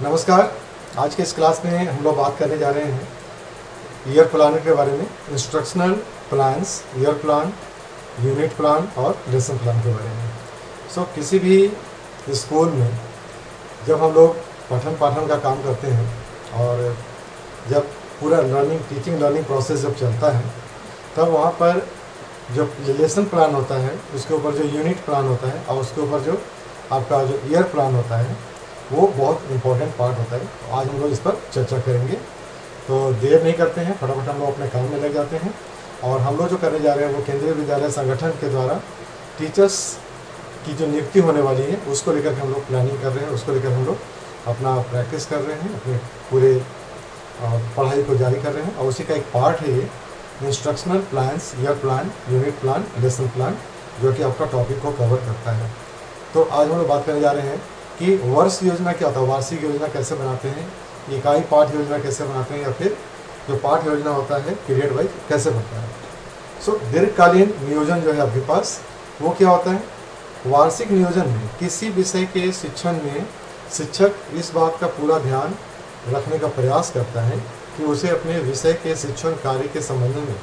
नमस्कार। आज के इस क्लास में हम लोग बात करने जा रहे हैं ईयर प्लानर के बारे में। Instructional plans, year plan, unit plan और लेसन प्लान के बारे में। किसी भी स्कूल में जब हम लोग पठन पाठन का काम करते हैं और जब पूरा टीचिंग लर्निंग प्रोसेस जब चलता है, तब वहाँ पर जो लेसन प्लान होता है, उसके ऊपर जो यूनिट प्लान होता है और उसके ऊपर जो आपका जो ईयर प्लान होता है, वो बहुत इम्पोर्टेंट पार्ट होता है। तो आज हम लोग इस पर चर्चा करेंगे। तो देर नहीं करते हैं, फटाफट हम लोग अपने काम में लग जाते हैं। और हम लोग जो करने जा रहे हैं वो केंद्रीय विद्यालय संगठन के द्वारा टीचर्स की जो नियुक्ति होने वाली है, उसको लेकर के हम लोग प्लानिंग कर रहे हैं, उसको लेकर हम लोग अपना प्रैक्टिस कर रहे हैं, अपने पूरे पढ़ाई को जारी कर रहे हैं। और उसी का एक पार्ट है ये instructional plans, year plan, unit plan, lesson plan, जो कि आपका टॉपिक को कवर करता है। तो आज हम लोग बात करने जा रहे हैं कि वर्ष योजना क्या होता है, वार्षिक योजना कैसे बनाते हैं, इकाई पाठ योजना कैसे बनाते हैं, या फिर जो पाठ योजना होता है पीरियड वाइज कैसे बनता है। दीर्घकालीन नियोजन जो है आपके पास, वो क्या होता है? वार्षिक नियोजन में किसी विषय के शिक्षण में शिक्षक इस बात का पूरा ध्यान रखने का प्रयास करता है कि उसे अपने विषय के शिक्षण कार्य के संबंध में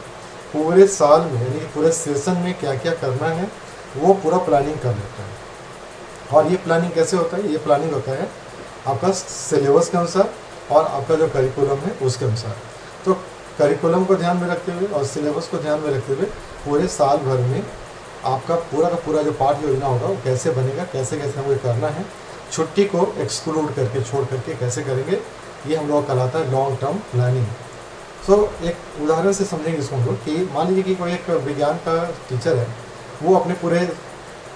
पूरे साल में, यानी कि पूरे सेशन में क्या क्या करना है, वो पूरा प्लानिंग कर लेता है। और ये प्लानिंग कैसे होता है? ये प्लानिंग होता है आपका सिलेबस के अनुसार और आपका जो करिकुलम है उसके अनुसार। तो करिकुलम को ध्यान में रखते हुए और सिलेबस को ध्यान में रखते हुए पूरे साल भर में आपका पूरा का पूरा जो पाठ योजना होगा वो कैसे बनेगा, कैसे कैसे हमें करना है, छुट्टी को एक्सक्लूड करके, छोड़ करके कैसे करेंगे, ये हम लोग कहलाता है लॉन्ग टर्म प्लानिंग। एक उदाहरण से समझेंगे इसको हम लोग कि मान लीजिए कि कोई एक विज्ञान का टीचर है, वो अपने पूरे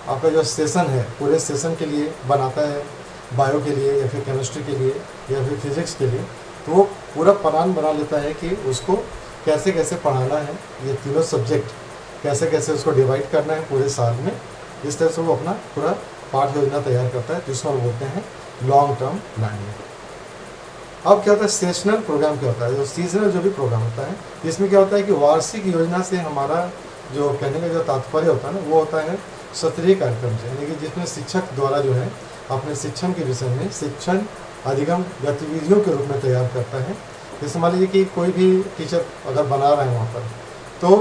आपका जो सेशन है, पूरे सेशन के लिए बनाता है, बायो के लिए या फिर केमिस्ट्री के लिए या फिर फिजिक्स के लिए। तो वो पूरा प्लान बना लेता है कि उसको कैसे कैसे पढ़ाना है, ये तीनों सब्जेक्ट कैसे कैसे उसको डिवाइड करना है पूरे साल में। इस तरह से वो अपना पूरा पाठ योजना तैयार करता है, जिसको हम बोलते हैं लॉन्ग टर्म प्लानिंग। अब क्या होता है, सेशनल प्रोग्राम क्या होता है? जो सीजनल जो भी प्रोग्राम होता है, इसमें क्या होता है कि वार्षिक योजना से हमारा जो कहने का जो तात्पर्य होता है ना, वो होता है सत्रीय कार्यक्रम से, यानी कि जिसमें शिक्षक द्वारा जो है अपने शिक्षण के विषय में शिक्षण अधिगम गतिविधियों के रूप में तैयार करता है। जैसे मान लीजिए कि कोई भी टीचर अगर बना रहे हैं वहाँ पर, तो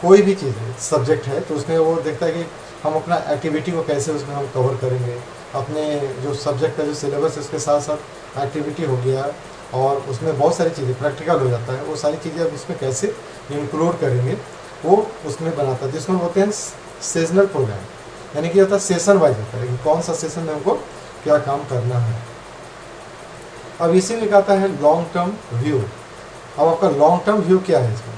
कोई भी चीज़ है, सब्जेक्ट है, तो उसमें वो देखता है कि हम अपना एक्टिविटी को कैसे उसमें हम कवर करेंगे, अपने जो सब्जेक्ट का जो सिलेबस है उसके साथ साथ एक्टिविटी हो गया, और उसमें बहुत सारी चीज़ें प्रैक्टिकल हो जाता है, वो सारी चीज़ें अब उसमें कैसे इंक्लूड करेंगे, वो उसमें बनाता है, जिसको बोलते हैं सीजनल प्रोग्राम। यानी कि होता है सेशन वाइज होता है कि कौन सा सेशन में हमको क्या काम करना है। अब इसी में कहता है लॉन्ग टर्म व्यू। अब आपका लॉन्ग टर्म व्यू क्या है इसमें?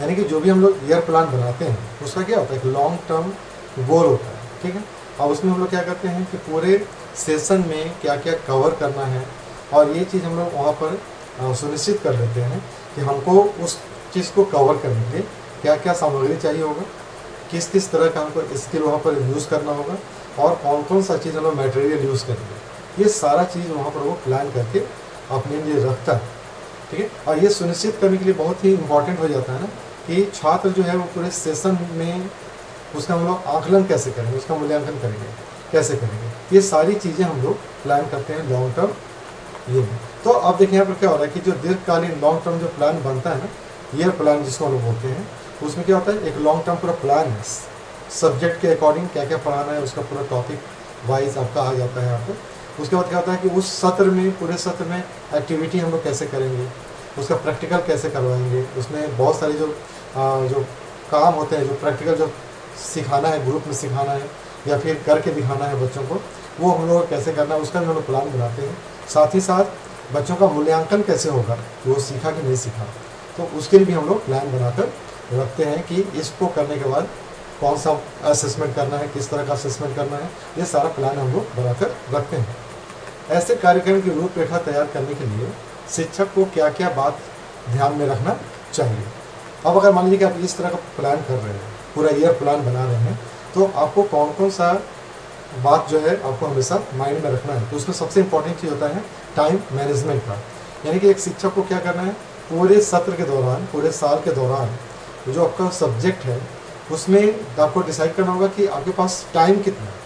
यानी कि जो भी हम लोग ईयर प्लान बनाते हैं उसका क्या होता है, कि लॉन्ग टर्म गोल होता है, ठीक है। और उसमें हम लोग क्या करते हैं कि पूरे सेशन में क्या क्या कवर करना है, और ये चीज़ हम लोग वहाँ पर सुनिश्चित कर लेते हैं कि हमको उस चीज़ को कवर करने के लिए क्या क्या सामग्री चाहिए होगा, किस किस तरह का हमको स्किल वहाँ पर यूज़ करना होगा, और कौन कौन सा चीज़ हम लोग मटेरियल यूज़ करेंगे। ये सारा चीज़ वहाँ पर वो प्लान करके अपने लिए रखता है, ठीक है। और ये सुनिश्चित करने के लिए बहुत ही इम्पॉर्टेंट हो जाता है ना कि छात्र जो है वो पूरे सेशन में उसका हम लोग आकलन कैसे करेंगे, उसका मूल्यांकन करेंगे, कैसे करेंगे, ये सारी चीज़ें हम लोग प्लान करते हैं लॉन्ग टर्म ये में। तो अब देखिए यहाँ पर क्या हो रहा है कि जो दीर्घकालीन लॉन्ग टर्म जो प्लान बनता है ना, ईयर प्लान जिसको हम लोग बोलते हैं, उसमें क्या होता है, एक लॉन्ग टर्म पूरा प्लान है, सब्जेक्ट के अकॉर्डिंग क्या क्या पढ़ाना है उसका पूरा टॉपिक वाइज आपका आ जाता है यहाँ पर। उसके बाद क्या होता है कि उस सत्र में, पूरे सत्र में एक्टिविटी हम लोग कैसे करेंगे, उसका प्रैक्टिकल कैसे करवाएंगे, उसमें बहुत सारे जो काम होते हैं, जो प्रैक्टिकल जो सिखाना है, ग्रुप में सिखाना है या फिर करके दिखाना है बच्चों को, वो हम लोग कैसे करना है उसका भी हम लोग प्लान बनाते हैं। साथ ही साथ बच्चों का मूल्यांकन कैसे होगा, वो सीखा कि नहीं सीखा, तो उसके लिए भी हम लोग प्लान बनाकर रखते हैं कि इसको करने के बाद कौन सा असेसमेंट करना है, किस तरह का असेसमेंट करना है, ये सारा प्लान हम लोग बनाकर रखते हैं। ऐसे कार्यक्रम की रूपरेखा तैयार करने के लिए शिक्षक को क्या क्या बात ध्यान में रखना चाहिए। अब अगर मान लीजिए कि आप इस तरह का प्लान कर रहे हैं, पूरा ईयर प्लान बना रहे हैं, तो आपको कौन कौन सा बात जो है आपको हमेशा माइंड में रखना है। तो उसमें सबसे इंपॉर्टेंट चीज़ होता है टाइम मैनेजमेंट का। यानी कि एक शिक्षक को क्या करना है, पूरे सत्र के दौरान, पूरे साल के दौरान जो आपका सब्जेक्ट है उसमें आपको डिसाइड करना होगा कि आपके पास टाइम कितना है।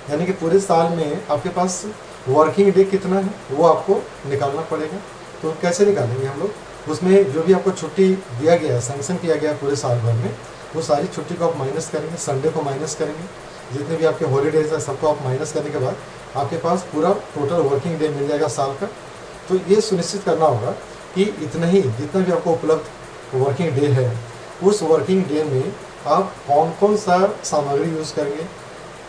यानी कि पूरे साल में आपके पास वर्किंग डे कितना है वो आपको निकालना पड़ेगा। तो कैसे निकालेंगे हम लोग, उसमें जो भी आपको छुट्टी दिया गया है, सैंक्शन किया गया है पूरे साल भर में, वो सारी छुट्टी को आप माइनस करेंगे, संडे को माइनस करेंगे, जितने भी आपके हॉलीडेज हैं सबको आप माइनस करने के बाद आपके पास पूरा टोटल वर्किंग डे मिल जाएगा साल का। तो ये सुनिश्चित करना होगा कि इतना ही जितना भी आपको उपलब्ध वर्किंग डे है, उस वर्किंग डे में आप कौन कौन सा सामग्री यूज़ करेंगे,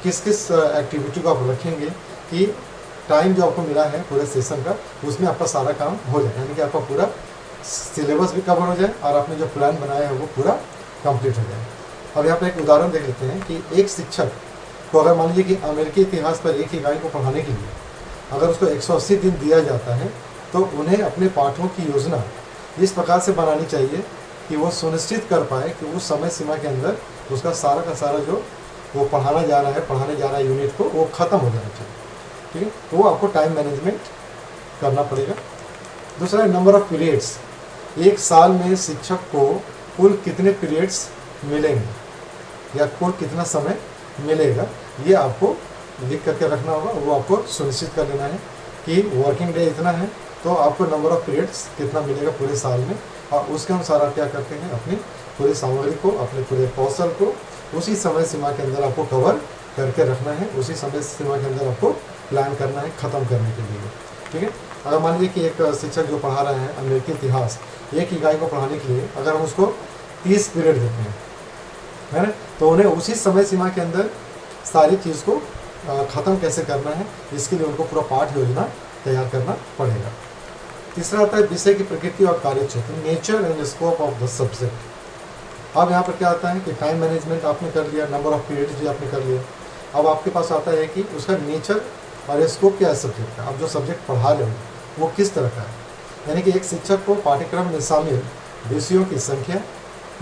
किस किस एक्टिविटी को आप रखेंगे कि टाइम जो आपको मिला है पूरे सेशन का उसमें आपका सारा काम हो जाए, यानी कि आपका पूरा सिलेबस भी कवर हो जाए और आपने जो प्लान बनाया है वो पूरा कंप्लीट हो जाए। अब यहाँ पे एक उदाहरण देख लेते हैं कि एक शिक्षक को अगर मान लीजिए कि अमेरिकी इतिहास पर एक इकाई को पढ़ाने के लिए अगर उसको 180 दिन दिया जाता है, तो उन्हें अपने पाठों की योजना इस प्रकार से बनानी चाहिए कि वो सुनिश्चित कर पाए कि उस समय सीमा के अंदर उसका सारा का सारा जो वो पढ़ाने जा रहा है यूनिट को, वो ख़त्म हो जाना चाहिए। ठीक है, तो वो आपको टाइम मैनेजमेंट करना पड़ेगा। दूसरा है नंबर ऑफ़ पीरियड्स। एक साल में शिक्षक को कुल कितने पीरियड्स मिलेंगे या कुल कितना समय मिलेगा, ये आपको लिख करके रखना होगा। वो आपको सुनिश्चित कर लेना है कि वर्किंग डे इतना है तो आपको नंबर ऑफ़ पीरियड्स कितना मिलेगा पूरे साल में, और उसके अनुसार आप क्या करते हैं, अपनी पूरी सामग्री को, अपने पूरे कौशल को उसी समय सीमा के अंदर आपको कवर करके रखना है, उसी समय सीमा के अंदर आपको प्लान करना है ख़त्म करने के लिए। ठीक है, अगर मान लीजिए कि एक शिक्षक जो पढ़ा रहे हैं अमेरिकी इतिहास, एक इकाई को पढ़ाने के लिए अगर हम उसको 30 पीरियड देते हैं, है ना, तो उन्हें उसी समय सीमा के अंदर सारी चीज़ को ख़त्म कैसे करना है, इसके लिए उनको पूरा पाठ योजना तैयार करना पड़ेगा। तीसरा आता है विषय की प्रकृति और कार्यक्षेत्र, nature and scope of the subject. अब यहाँ पर क्या आता है कि टाइम मैनेजमेंट आपने कर लिया, नंबर ऑफ़ पीरियड्स भी आपने कर लिया। अब आपके पास आता है कि उसका नेचर और स्कोप क्या है सब्जेक्ट का, आप जो सब्जेक्ट पढ़ा रहे हो वो किस तरह का है। यानी कि एक शिक्षक को पाठ्यक्रम में शामिल विषयों की संख्या,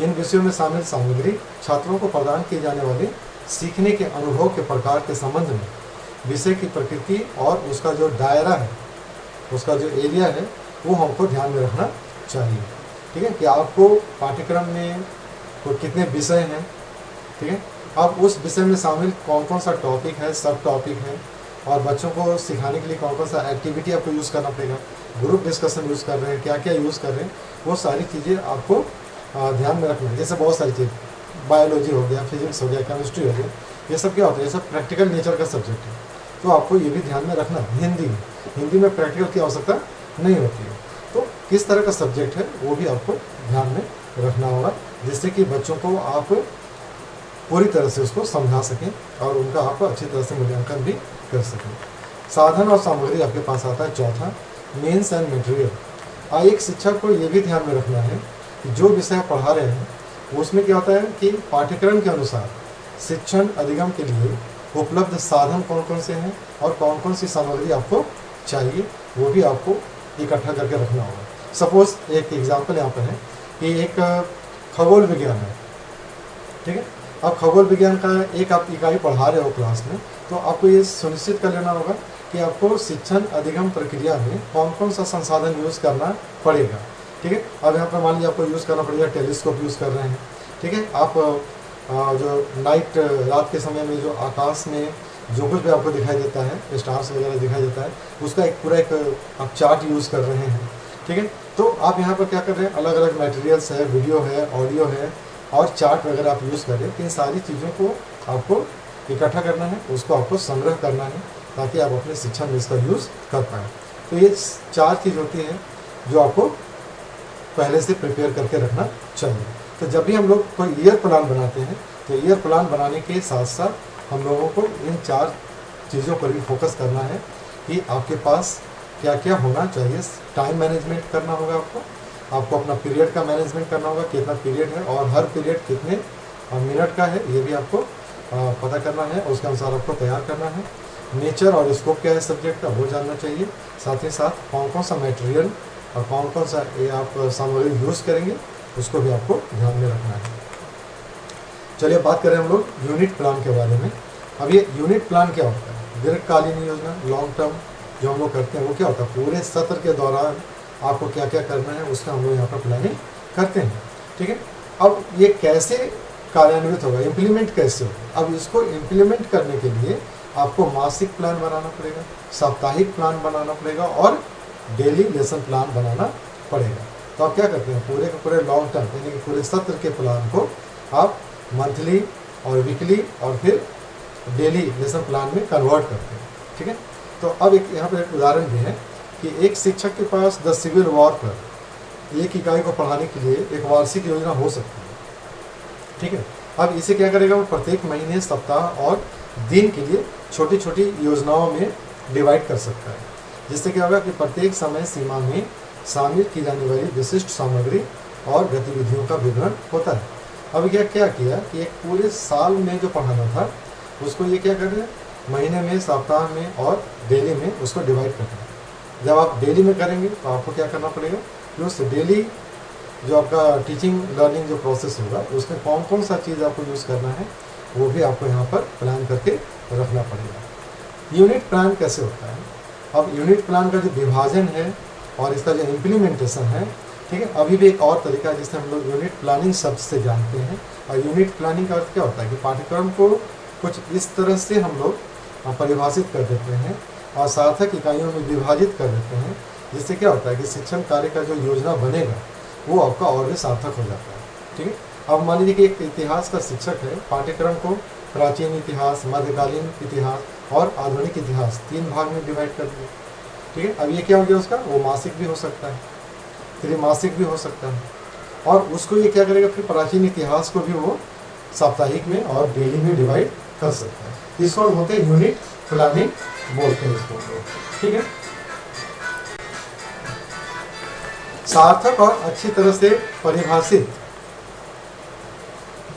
इन विषयों में शामिल सामग्री, छात्रों को प्रदान किए जाने वाले सीखने के अनुभव के प्रकार के संबंध में विषय की प्रकृति और उसका जो दायरा है, उसका जो एरिया है, वो हमको ध्यान में रखना चाहिए। ठीक है, कि आपको पाठ्यक्रम में तो कितने विषय हैं, ठीक है, अब उस विषय में शामिल कौन कौन सा टॉपिक है, सब टॉपिक है, और बच्चों को सिखाने के लिए कौन कौन सा एक्टिविटी आपको यूज़ करना पड़ेगा, ग्रुप डिस्कशन यूज़ कर रहे हैं, क्या क्या यूज़ कर रहे हैं, वो सारी चीज़ें आपको ध्यान में रखना है। जैसे बहुत सारी चीज़, बायोलॉजी हो गया, फिजिक्स हो गया, केमिस्ट्री हो गया, ये सब क्या होता है, ये सब प्रैक्टिकल नेचर का सब्जेक्ट है, तो आपको ये भी ध्यान में रखना है। हिंदी में प्रैक्टिकल की आवश्यकता नहीं होती है, तो किस तरह का सब्जेक्ट है वो भी आपको ध्यान में रखना होगा, जिससे कि बच्चों को आप पूरी तरह से उसको समझा सकें और उनका आप अच्छी तरह से मूल्यांकन भी कर सकें। साधन और सामग्री आपके पास आता है। चौथा, मीन्स एंड मटेरियल। एक शिक्षक को ये भी ध्यान में रखना है कि जो विषय आप पढ़ा रहे हैं उसमें क्या होता है कि पाठ्यक्रम के अनुसार शिक्षण अधिगम के लिए उपलब्ध साधन कौन कौन से हैं और कौन कौन सी सामग्री आपको चाहिए, वो भी आपको इकट्ठा करके रखना होगा। सपोज़ एक एग्जाम्पल यहाँ पर है कि एक खगोल विज्ञान है, ठीक है, अब खगोल विज्ञान का एक आप इकाई पढ़ा रहे हो क्लास में, तो आपको ये सुनिश्चित कर लेना होगा कि आपको शिक्षण अधिगम प्रक्रिया में कौन कौन सा संसाधन यूज़ करना पड़ेगा। ठीक है, अब यहाँ पर मान लीजिए आपको यूज़ करना पड़ेगा टेलीस्कोप यूज़ कर रहे हैं। ठीक है, आप जो नाइट रात के समय में जो आकाश में जो कुछ भी आपको दिखाई देता है, स्टार्स वगैरह दिखाई देता है, उसका एक पूरा एक आप चार्ट यूज़ कर रहे हैं। ठीक है, तो आप यहाँ पर क्या कर रहे हैं, अलग अलग मटेरियल्स है, वीडियो है, ऑडियो है और चार्ट वगैरह आप यूज़ कर रहे हैं। इन सारी चीज़ों को आपको इकट्ठा करना है, उसको आपको संग्रह करना है ताकि आप अपने शिक्षा में इसका यूज़ कर पाएँ। तो ये 4 चीज़ होती हैं जो आपको पहले से प्रिपेयर करके रखना चाहिए। तो जब भी हम लोग कोई ईयर प्लान बनाते हैं तो ईयर प्लान बनाने के साथ साथ हम लोगों को इन 4 चीज़ों पर भी फोकस करना है कि आपके पास क्या क्या होना चाहिए। टाइम मैनेजमेंट करना होगा, आपको अपना पीरियड का मैनेजमेंट करना होगा, कितना पीरियड है और हर पीरियड कितने मिनट का है, ये भी आपको पता करना है, उसके अनुसार आपको तैयार करना है। नेचर और स्कोप क्या है सब्जेक्ट का, वो जानना चाहिए। साथ ही साथ कौन कौन सा मटेरियल और कौन कौन सा ये आप सामग्री यूज़ करेंगे, उसको भी आपको ध्यान में रखना है। चलिए बात करें हम लोग यूनिट प्लान के बारे में। अब ये यूनिट प्लान क्या होता है, दीर्घकालीन योजना, लॉन्ग टर्म जो हम लोग करते हैं वो क्या होता है, पूरे सत्र के दौरान आपको क्या क्या करना है उसका हम लोग यहाँ पर प्लानिंग करते हैं। ठीक है, अब ये कैसे कार्यान्वित होगा, इम्प्लीमेंट कैसे होगा। अब इसको इम्प्लीमेंट करने के लिए आपको मासिक प्लान बनाना पड़ेगा, साप्ताहिक प्लान बनाना पड़ेगा और डेली लेसन प्लान बनाना पड़ेगा। तो आप क्या करते हैं, पूरे के पूरे लॉन्ग टर्म यानी कि पूरे सत्र के प्लान को आप मंथली और वीकली और फिर डेली लेसन प्लान में कन्वर्ट करते हैं। ठीक है, तो अब एक यहाँ पर एक उदाहरण भी है कि एक शिक्षक के पास द सिविल वॉर पर एक इकाई को पढ़ाने के लिए एक वार्षिक योजना हो सकती है। ठीक है, अब इसे क्या करेगा, वो प्रत्येक महीने, सप्ताह और दिन के लिए छोटी छोटी योजनाओं में डिवाइड कर सकता है, जिससे क्या होगा कि प्रत्येक समय सीमा में शामिल की जाने वाली विशिष्ट सामग्री और गतिविधियों का विवरण होता है। अब क्या क्या किया कि एक पूरे साल में जो पढ़ाना था उसको ये क्या कर रहे हैं, महीने में, सप्ताह में और डेली में उसको डिवाइड कर रहे हैं। जब आप डेली में करेंगे तो आपको क्या करना पड़ेगा कि उस डेली जो आपका टीचिंग लर्निंग जो प्रोसेस होगा उसमें कौन कौन सा चीज़ आपको यूज़ करना है वो भी आपको यहाँ पर प्लान करके रखना पड़ेगा। यूनिट प्लान कैसे होता है, अब यूनिट प्लान का जो विभाजन है और इसका जो इम्प्लीमेंटेशन है, ठीक है, अभी भी एक और तरीका है जिससे हम लोग यूनिट प्लानिंग शब्द से जानते हैं। और यूनिट प्लानिंग का अर्थ क्या होता है कि पाठ्यक्रम को कुछ इस तरह से हम लोग परिभाषित कर देते हैं और सार्थक इकाइयों में विभाजित कर देते हैं, जिससे क्या होता है कि शिक्षण कार्य का जो योजना बनेगा वो आपका और भी सार्थक हो जाता है। ठीक है, अब मान लीजिए कि एक इतिहास का शिक्षक है, पाठ्यक्रम को प्राचीन इतिहास, मध्यकालीन इतिहास और आधुनिक इतिहास 3 भाग में डिवाइड कर दिया। ठीक है, अब ये क्या हो गया उसका, वो मासिक भी हो सकता है, त्रिमासिक भी हो सकता है, और उसको ये क्या करेगा फिर प्राचीन इतिहास को भी वो साप्ताहिक में और डेली में डिवाइड कर सकता है। इसको बोलते हैं यूनिट प्लानिंग बोलते हैं इसको। ठीक है, सार्थक और अच्छी तरह से परिभाषित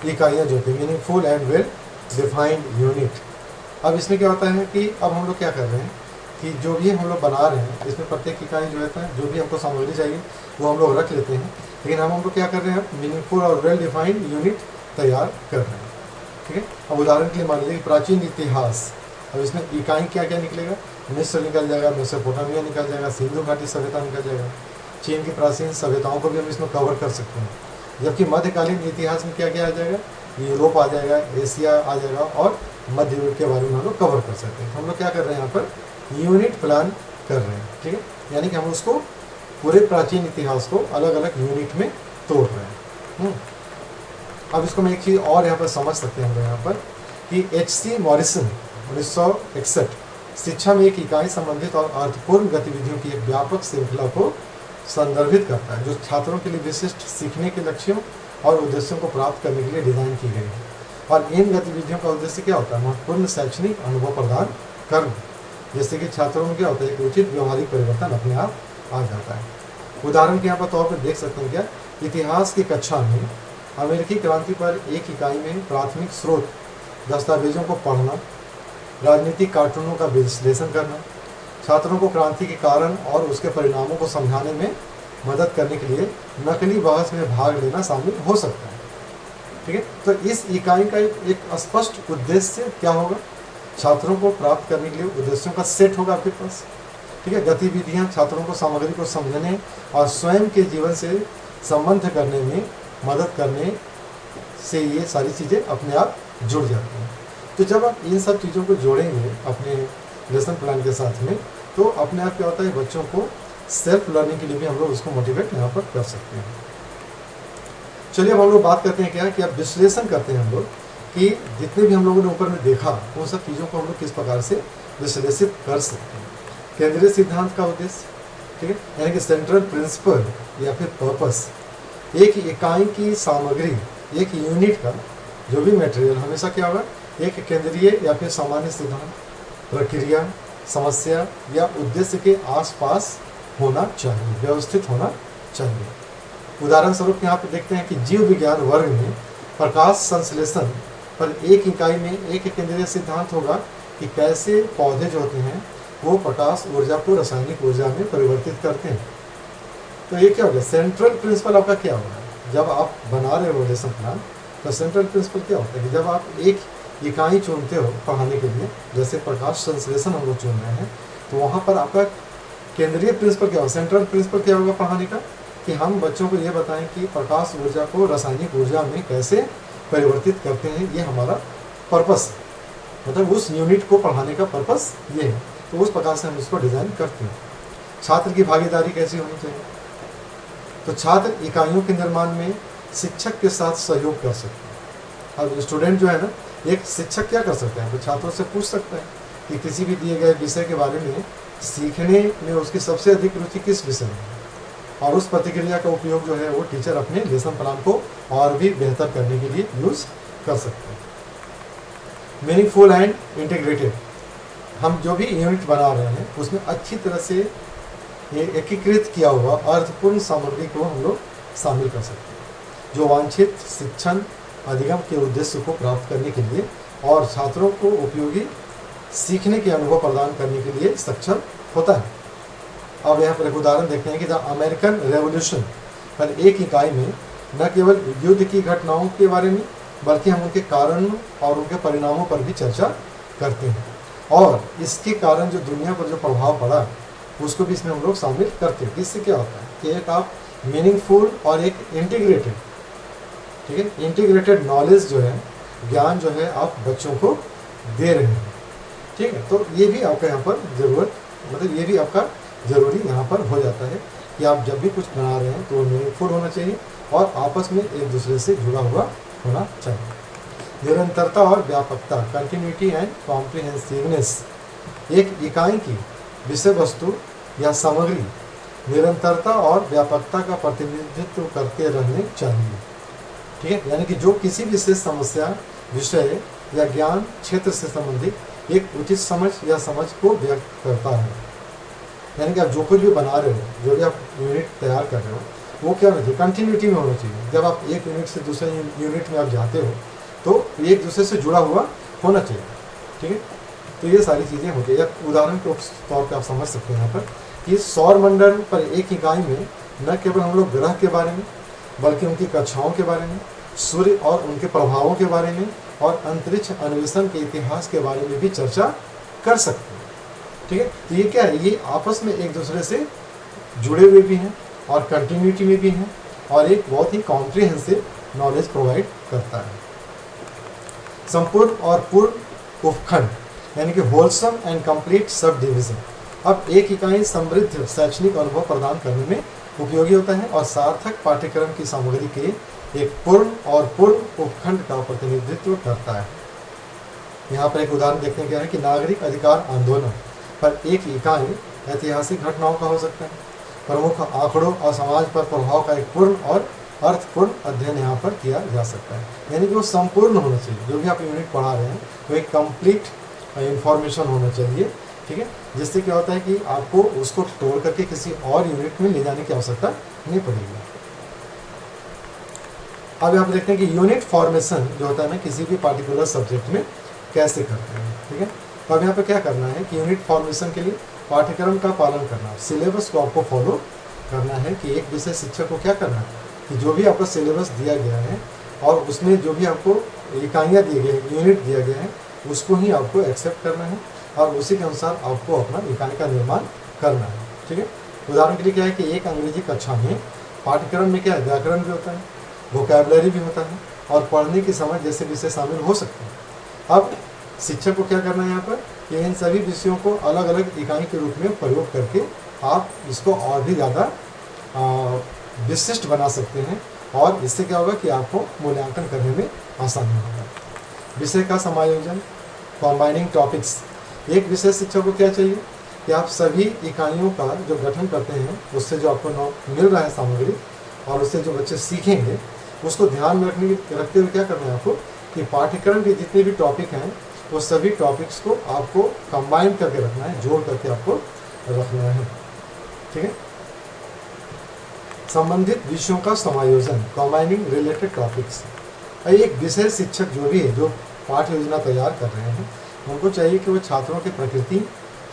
इकाइयाँ जो होती है, meaningful and well defined unit. अब इसमें क्या होता है कि अब हम लोग क्या कर रहे हैं कि जो भी हम लोग बना रहे हैं इसमें प्रत्येक इकाई जो होता है, जो भी हमको सामग्री चाहिए वो हम लोग रख लेते हैं, लेकिन हम लोग क्या कर रहे हैं, मीनिंगफुल और वेल डिफाइंड यूनिट तैयार कर रहे हैं। ठीक है, अब उदाहरण के लिए मान लीजिए प्राचीन इतिहास, अब इसमें इकाई क्या क्या निकलेगा, मिस्र निकल जाएगा, मेसोपोटामिया निकल जाएगा, सिंधु घाटी सभ्यता निकल जाएगा, चीन की प्राचीन सभ्यताओं को भी हम इसमें कवर कर सकते हैं। जबकि मध्यकालीन इतिहास में क्या क्या आ जाएगा, यूरोप आ जाएगा, एशिया आ जाएगा और मध्य युग के बारे में हम लोग कवर कर सकते हैं। हम लोग क्या कर रहे हैं यहाँ पर यूनिट प्लान कर रहे हैं। ठीक है, यानी कि हम उसको पूरे प्राचीन इतिहास को अलग अलग यूनिट में तोड़ रहे हैं। अब इसको मैं एक चीज़ और यहाँ पर समझ सकते हैं हम लोग यहाँ पर कि H.C. मॉरिसन 1961 शिक्षा में एक इकाई संबंधित और अर्थपूर्ण गतिविधियों की एक व्यापक श्रृंखला को संदर्भित करता है, जो छात्रों के लिए विशिष्ट सीखने के लक्ष्यों और उद्देश्यों को प्राप्त करने के लिए डिज़ाइन की गई है। और इन गतिविधियों का उद्देश्य क्या होता है, महत्वपूर्ण शैक्षणिक अनुभव प्रदान करना, जिससे कि छात्रों में क्या होता है, एक उचित व्यवहारिक परिवर्तन अपने आप आ जाता है। उदाहरण के यहाँ पर तौर पर देख सकते हैं क्या, इतिहास की कक्षा में अमेरिकी क्रांति पर एक इकाई में प्राथमिक स्रोत दस्तावेजों को पढ़ना, राजनीतिक कार्टूनों का विश्लेषण करना, छात्रों को क्रांति के कारण और उसके परिणामों को समझाने में मदद करने के लिए नकली बहस में भाग लेना शामिल हो सकता है। ठीक है, तो इस इकाई का एक स्पष्ट उद्देश्य क्या होगा, छात्रों को प्राप्त करने के लिए उद्देश्यों का सेट होगा आपके पास। ठीक है, गतिविधियां छात्रों को सामग्री को समझने और स्वयं के जीवन से संबंध करने में मदद करने से ये सारी चीज़ें अपने आप जुड़ जाती हैं। तो जब आप इन सब चीज़ों को जोड़ेंगे अपने लेसन प्लान के साथ में, तो अपने आप क्या होता है, बच्चों को सेल्फ लर्निंग के लिए भी हम लोग उसको मोटिवेट यहाँ पर कर सकते हैं। चलिए अब हम लोग बात करते हैं क्या कि अब विश्लेषण करते हैं हम लोग कि जितने भी हम लोगों ने ऊपर में देखा उन सब चीज़ों को हम लोग किस प्रकार से विश्लेषित कर सकते हैं। केंद्रीय सिद्धांत का उद्देश्य, ठीक है, यानी कि सेंट्रल प्रिंसिपल या फिर पर्पस, एक इकाई की सामग्री, एक यूनिट का जो भी मटेरियल हमेशा क्या होगा, एक केंद्रीय या फिर सामान्य सिद्धांत, प्रक्रिया, समस्या या उद्देश्य के आसपास होना चाहिए, व्यवस्थित होना चाहिए। उदाहरण स्वरूप यहाँ पे देखते हैं कि जीव विज्ञान वर्ग में प्रकाश संश्लेषण पर एक इकाई में एक केंद्रीय सिद्धांत होगा कि कैसे पौधे जो होते हैं वो प्रकाश ऊर्जा को रासायनिक ऊर्जा में परिवर्तित करते हैं। तो ये क्या होगा, सेंट्रल प्रिंसिपल आपका क्या होगा, जब आप बना रहे हो लेसन प्लान, तो सेंट्रल प्रिंसिपल क्या होता है कि जब आप एक इकाई चुनते हो पढ़ाने के लिए, जैसे प्रकाश संश्लेषण हम लोग चुन रहे हैं, तो वहाँ पर आपका केंद्रीय प्रिंसिपल क्या होगा, सेंट्रल प्रिंसिपल क्या होगा पढ़ाने का, कि हम बच्चों को ये बताएं कि प्रकाश ऊर्जा को रासायनिक ऊर्जा में कैसे परिवर्तित करते हैं, ये हमारा पर्पस है। मतलब उस यूनिट को पढ़ाने का पर्पस ये है, तो उस प्रकार से हम इसको डिज़ाइन करते हैं। छात्र की भागीदारी कैसी होनी चाहिए? तो छात्र इकाइयों के निर्माण में शिक्षक के साथ सहयोग कर सकते हैं। अब स्टूडेंट जो है ना, एक शिक्षक क्या कर सकते हैं, तो छात्रों से पूछ सकता है कि किसी भी दिए गए विषय के बारे में सीखने में उसकी सबसे अधिक रुचि किस विषय में है, और उस प्रतिक्रिया का उपयोग जो है वो टीचर अपने लेसन प्लान को और भी बेहतर करने के लिए यूज़ कर सकते हैं। मीनिंगफुल एंड इंटीग्रेटेड, हम जो भी यूनिट बना रहे हैं उसमें अच्छी तरह से ये एकीकृत किया हुआ अर्थपूर्ण सामग्री को हम लोग शामिल कर सकते हैं, जो वांछित शिक्षण अधिगम के उद्देश्य को प्राप्त करने के लिए और छात्रों को उपयोगी सीखने के अनुभव प्रदान करने के लिए सक्षम होता है। अब यहाँ पर एक उदाहरण देखते हैं कि द अमेरिकन रेवोल्यूशन पर एक इकाई में न केवल युद्ध की घटनाओं के बारे में बल्कि हम उनके कारण और उनके परिणामों पर भी चर्चा करते हैं, और इसके कारण जो दुनिया पर जो प्रभाव पड़ा उसको भी इसमें हम लोग शामिल करते हैं। इससे क्या होता है कि एक आप मीनिंगफुल और एक इंटीग्रेटेड, ठीक है, इंटीग्रेटेड नॉलेज जो है, ज्ञान जो है आप बच्चों को दे रहे हैं, ठीक है। तो ये भी आपका यहाँ पर ज़रूरत, मतलब ये भी आपका ज़रूरी यहाँ पर हो जाता है कि आप जब भी कुछ बना रहे हैं तो वो मीनिंगफुल होना चाहिए और आपस में एक दूसरे से जुड़ा हुआ होना चाहिए। निरंतरता और व्यापकता, कंटिन्यूटी एंड कॉम्प्रिहेंसिवनेस, एक इकाई की विषय वस्तु या सामग्री निरंतरता और व्यापकता का प्रतिनिधित्व करते रहने चाहिए, ठीक है। यानी कि जो किसी विशेष समस्या, विषय या ज्ञान क्षेत्र से संबंधित एक उचित समझ या समझ को व्यक्त करता है। यानी कि आप जो कुछ भी बना रहे हो, जो भी आप यूनिट तैयार कर रहे हो, वो क्या होना चाहिए, कंटिन्यूटी में होना चाहिए। जब आप एक यूनिट से दूसरे यूनिट में आप जाते हो तो एक दूसरे से जुड़ा हुआ होना चाहिए, ठीक है। तो ये सारी चीज़ें होती है। एक उदाहरण के तौर पर आप समझ सकते हैं यहाँ पर कि सौर मंडल पर एक इकाई में न केवल हम लोग ग्रह के बारे में बल्कि उनकी कक्षाओं के बारे में, सूर्य और उनके प्रभावों के बारे में और अंतरिक्ष अन्वेषण के इतिहास के बारे में भी चर्चा कर सकते हैं, ठीक है। तो ये क्या है, ये आपस में एक दूसरे से जुड़े हुए भी हैं और कंटिन्यूटी में भी हैं और एक बहुत ही कॉम्प्रिहेंसिव नॉलेज प्रोवाइड करता है। संपूर्ण और पूर्ण उपखंड, यानी कि wholesome and complete sub division. अब एक इकाई समृद्ध शैक्षणिक अनुभव प्रदान करने में उपयोगी होता है और सार्थक पाठ्यक्रम की सामग्री के एक पूर्ण और पूर्ण उपखंड का प्रतिनिधित्व करता है। यहाँ पर एक उदाहरण देखते हैं क्या है कि नागरिक अधिकार आंदोलन पर एक इकाई ऐतिहासिक घटनाओं का हो सकता है, प्रमुख आंकड़ों और समाज पर प्रभाव का एक पूर्ण और अर्थपूर्ण अध्ययन यहाँ पर किया जा सकता है। यानी कि वो संपूर्ण होना चाहिए, जो भी आप यूनिट पढ़ा रहे हैं वो एक कंप्लीट इंफॉर्मेशन होना चाहिए, ठीक है। जिससे क्या होता है कि आपको उसको तोड़ करके किसी और यूनिट में ले जाने की आवश्यकता नहीं पड़ेगी। अब यहाँ पर देखते हैं कि यूनिट फॉर्मेशन जो होता है ना किसी भी पार्टिकुलर सब्जेक्ट में कैसे करते हैं, ठीक है। तो अब यहाँ पर क्या करना है कि यूनिट फॉर्मेशन के लिए पाठ्यक्रम का पालन करना, सिलेबस को आपको फॉलो करना है कि एक विषय शिक्षक को क्या करना है कि जो भी आपका सिलेबस दिया गया है और उसमें जो भी आपको इकाइयाँ दिए गए, यूनिट दिया गया है, उसको ही आपको एक्सेप्ट करना है और उसी के अनुसार आपको अपना इकाई का निर्माण करना है, ठीक है। उदाहरण के लिए क्या है कि एक अंग्रेजी कक्षा में पाठ्यक्रम में क्या है, व्याकरण भी होता है, वोकैबुलरी भी होता है और पढ़ने की समझ जैसे विषय शामिल हो सकते हैं। अब शिक्षक को क्या करना है यहाँ पर कि इन सभी विषयों को अलग अलग इकाई के रूप में प्रयोग करके आप इसको और भी ज़्यादा विशिष्ट बना सकते हैं और इससे क्या होगा कि आपको मूल्यांकन करने में आसानी होगा। विषय का समायोजन, कॉम्बाइनिंग टॉपिक्स, एक विषय शिक्षक को क्या चाहिए कि आप सभी इकाइयों का जो गठन करते हैं उससे जो आपको मिल रहा है सामग्री और उससे जो बच्चे सीखेंगे उसको ध्यान में रखते हुए क्या करना है आपको कि पाठ्यक्रम के जितने भी टॉपिक हैं वो सभी टॉपिक्स को आपको कंबाइन करके रखना है, जोड़ करके आपको रखना है, ठीक है। संबंधित विषयों का समायोजन, कंबाइनिंग रिलेटेड टॉपिक्स। एक विषय शिक्षक जो भी है, जो पाठ्य योजना तैयार कर रहे हैं, उनको चाहिए कि वो छात्रों की प्रकृति,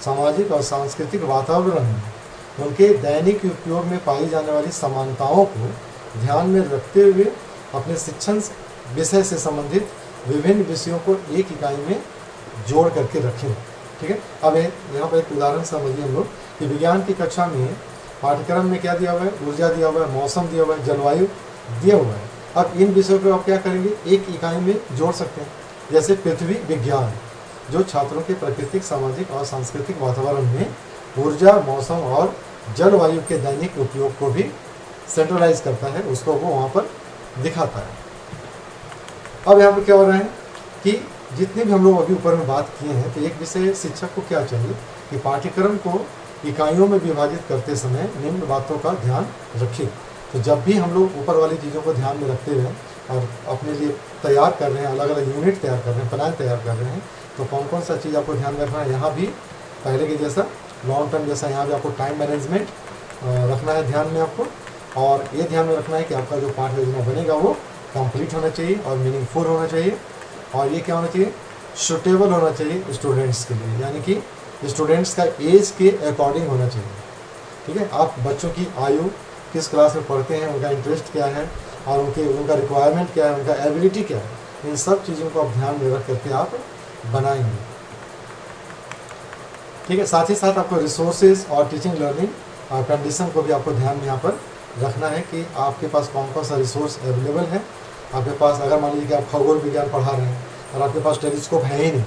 सामाजिक और सांस्कृतिक वातावरण में उनके दैनिक उपयोग में पाई जाने वाली समानताओं को ध्यान में रखते हुए अपने शिक्षण विषय से संबंधित विभिन्न विषयों को एक इकाई में जोड़ करके रखें, ठीक है। अब यहाँ पर एक उदाहरण समझिए हम लोग कि विज्ञान की कक्षा में पाठ्यक्रम में क्या दिया हुआ है, ऊर्जा दिया हुआ है, मौसम दिया हुआ है, जलवायु दिया हुआ है। अब इन विषयों को आप क्या करेंगे, एक इकाई में जोड़ सकते हैं। जैसे पृथ्वी विज्ञान, जो छात्रों के प्राकृतिक, सामाजिक और सांस्कृतिक वातावरण में ऊर्जा, मौसम और जलवायु के दैनिक उपयोग को भी सेंट्रलाइज करता है, उसको वो वहाँ पर दिखाता है। अब यहाँ पर क्या हो रहा है कि जितने भी हम लोग अभी ऊपर में बात किए हैं, तो एक विषय शिक्षक को क्या चाहिए कि पाठ्यक्रम को इकाइयों में विभाजित करते समय निम्न बातों का ध्यान रखें। तो जब भी हम लोग ऊपर वाली चीज़ों को ध्यान में रखते हुए और अपने लिए तैयार कर रहे हैं, अलग अलग यूनिट तैयार कर रहे हैं, प्लान तैयार कर रहे हैं, तो कौन कौन सा चीज़ आपको ध्यान में रखना है। यहाँ भी पहले के जैसा लॉन्ग टर्म जैसा यहाँ भी आपको टाइम मैनेजमेंट रखना है ध्यान में आपको, और ये ध्यान में रखना है कि आपका जो पाठ योजना बनेगा वो कंप्लीट होना चाहिए और मीनिंगफुल होना चाहिए, और ये क्या होना चाहिए, सूटेबल होना चाहिए स्टूडेंट्स के लिए, यानी कि स्टूडेंट्स का एज के अकॉर्डिंग होना चाहिए। ठीक है, आप बच्चों की आयु, किस क्लास में पढ़ते हैं, उनका इंटरेस्ट क्या है और उनका रिक्वायरमेंट क्या है, उनका एबिलिटी क्या है, इन सब चीज़ों को आप ध्यान में रख करके आप बनाएंगे। ठीक है, साथ ही साथ आपको रिसोर्सेज और टीचिंग लर्निंग कंडीशन को भी आपको ध्यान में यहाँ पर रखना है कि आपके पास कौन कौन सा रिसोर्स अवेलेबल है। आपके पास अगर मान लीजिए कि आप खगोल विज्ञान पढ़ा रहे हैं और आपके पास टेलीस्कोप है ही नहीं,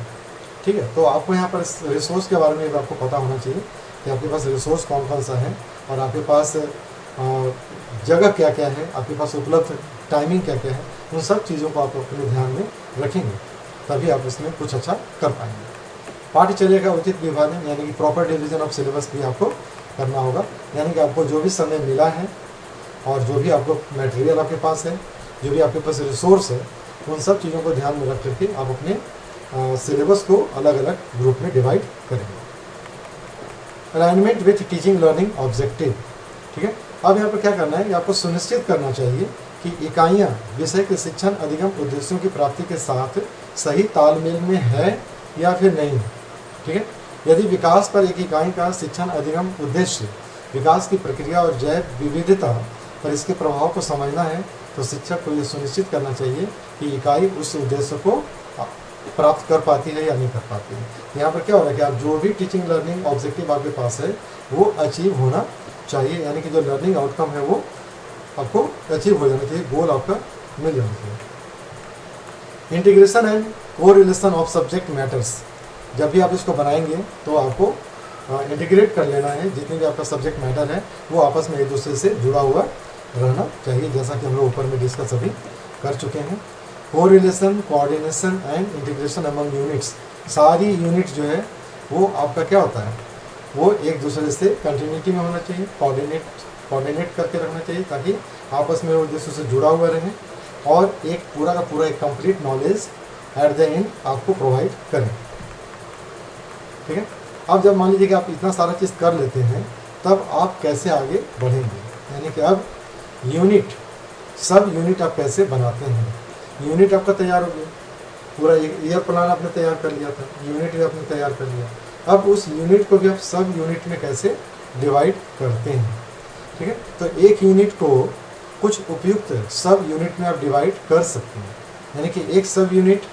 ठीक है, तो आपको यहाँ पर रिसोर्स के बारे में भी आपको पता होना चाहिए कि आपके पास रिसोर्स कौन कौन सा है और आपके पास जगह क्या क्या है, आपके पास उपलब्ध टाइमिंग क्या क्या है। उन सब चीज़ों को आप अपने ध्यान में रखेंगे, तभी आप इसमें कुछ अच्छा कर पाएंगे। पाठ्यचर्या का उचित विभाजन यानी कि प्रॉपर डिवीजन ऑफ सिलेबस भी आपको करना होगा, यानी कि आपको जो भी समय मिला है और जो भी आपको मटेरियल आपके पास है, जो भी आपके पास रिसोर्स है, उन सब चीज़ों को ध्यान में रख करके आप अपने सिलेबस को अलग अलग ग्रुप में डिवाइड करेंगे। Alignment with teaching learning objective. ठीक है, अब यहाँ पर क्या करना है, आपको सुनिश्चित करना चाहिए कि इकाइयाँ विषय के शिक्षण अधिगम उद्देश्यों की प्राप्ति के साथ सही तालमेल में है या फिर नहीं है। ठीक है, यदि विकास पर एक इकाई का शिक्षण अधिगम उद्देश्य विकास की प्रक्रिया और जैव विविधता पर इसके प्रभाव को समझना है, तो शिक्षक को ये सुनिश्चित करना चाहिए कि इकाई उस उद्देश्य को प्राप्त कर पाती है या नहीं कर पाती है। यहाँ पर क्या हो रहा है कि आप जो भी टीचिंग लर्निंग ऑब्जेक्टिव आपके पास है वो अचीव होना चाहिए, यानी कि जो लर्निंग आउटकम है वो आपको अचीव हो जाना चाहिए, गोल आपका मिल जाना चाहिए। Integration and correlation of subject matters. जब भी आप इसको बनाएंगे तो आपको इंटीग्रेट कर लेना है, जितने भी आपका सब्जेक्ट मैटर है वो आपस में एक दूसरे से जुड़ा हुआ रहना चाहिए, जैसा कि हम लोग ऊपर में डिस्कस अभी कर चुके हैं। Correlation, coordination and integration among units. सारी यूनिट जो है वो आपका क्या होता है, वो एक दूसरे से कंटिन्यूटी में होना चाहिए, कोऑर्डिनेट करके रखना चाहिए, ताकि आपस में वो एक दूसरे से जुड़ा हुआ रहे और एक पूरा का पूरा एक complete knowledge at the end आपको प्रोवाइड करें। ठीक है, अब जब मान लीजिए कि आप इतना सारा चीज़ कर लेते हैं, तब आप कैसे आगे बढ़ेंगे, यानी कि अब यूनिट, सब यूनिट आप कैसे बनाते हैं। यूनिट आपका तैयार हो गया, पूरा ईयर प्लान आपने तैयार कर लिया था, यूनिट भी आपने तैयार कर लिया, अब उस यूनिट को भी आप सब यूनिट में कैसे डिवाइड करते हैं। ठीक है, तो एक यूनिट को कुछ उपयुक्त सब यूनिट में आप डिवाइड कर सकते हैं, यानी कि एक सब यूनिट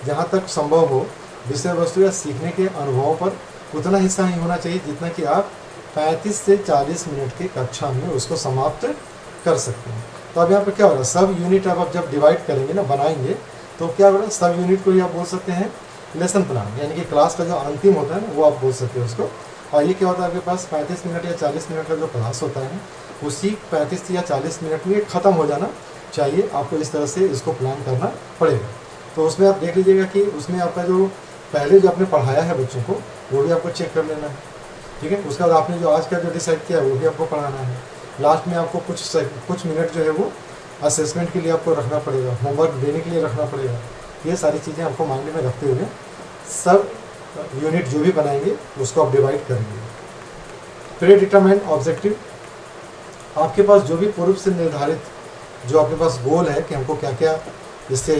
जहाँ तक संभव हो विषय वस्तु या सीखने के अनुभवों पर उतना हिस्सा ही होना चाहिए जितना कि आप 35 से 40 मिनट की कक्षा में उसको समाप्त कर सकते हैं। तो अब यहाँ पर क्या हो रहा है, सब यूनिट आप जब डिवाइड करेंगे ना, बनाएंगे, तो क्या हो रहा है, सब यूनिट को ही आप बोल सकते हैं लेसन प्लान, यानी कि क्लास का जो अंतिम होता है ना वो आप बोल सकते हैं उसको। और ये क्या होता है, आपके पास 35 मिनट या 40 मिनट का जो क्लास होता है उसी 35 या 40 मिनट में ख़त्म हो जाना चाहिए। आपको इस तरह से इसको प्लान करना पड़ेगा। तो उसमें आप देख लीजिएगा कि उसमें आपका जो पहले जो आपने पढ़ाया है बच्चों को वो भी आपको चेक कर लेना है। ठीक है, उसके बाद आपने जो आज का जो डिसाइड किया है वो भी आपको पढ़ाना है। लास्ट में आपको कुछ मिनट जो है वो असेसमेंट के लिए आपको रखना पड़ेगा, होमवर्क देने के लिए रखना पड़ेगा। ये सारी चीज़ें आपको माइंड में रखते हुए सब यूनिट जो भी बनाएंगे उसको आप डिवाइड करेंगे। प्री डिटरमाइंड ऑब्जेक्टिव, आपके पास जो भी पूर्व से निर्धारित जो आपके पास गोल है कि हमको क्या क्या इससे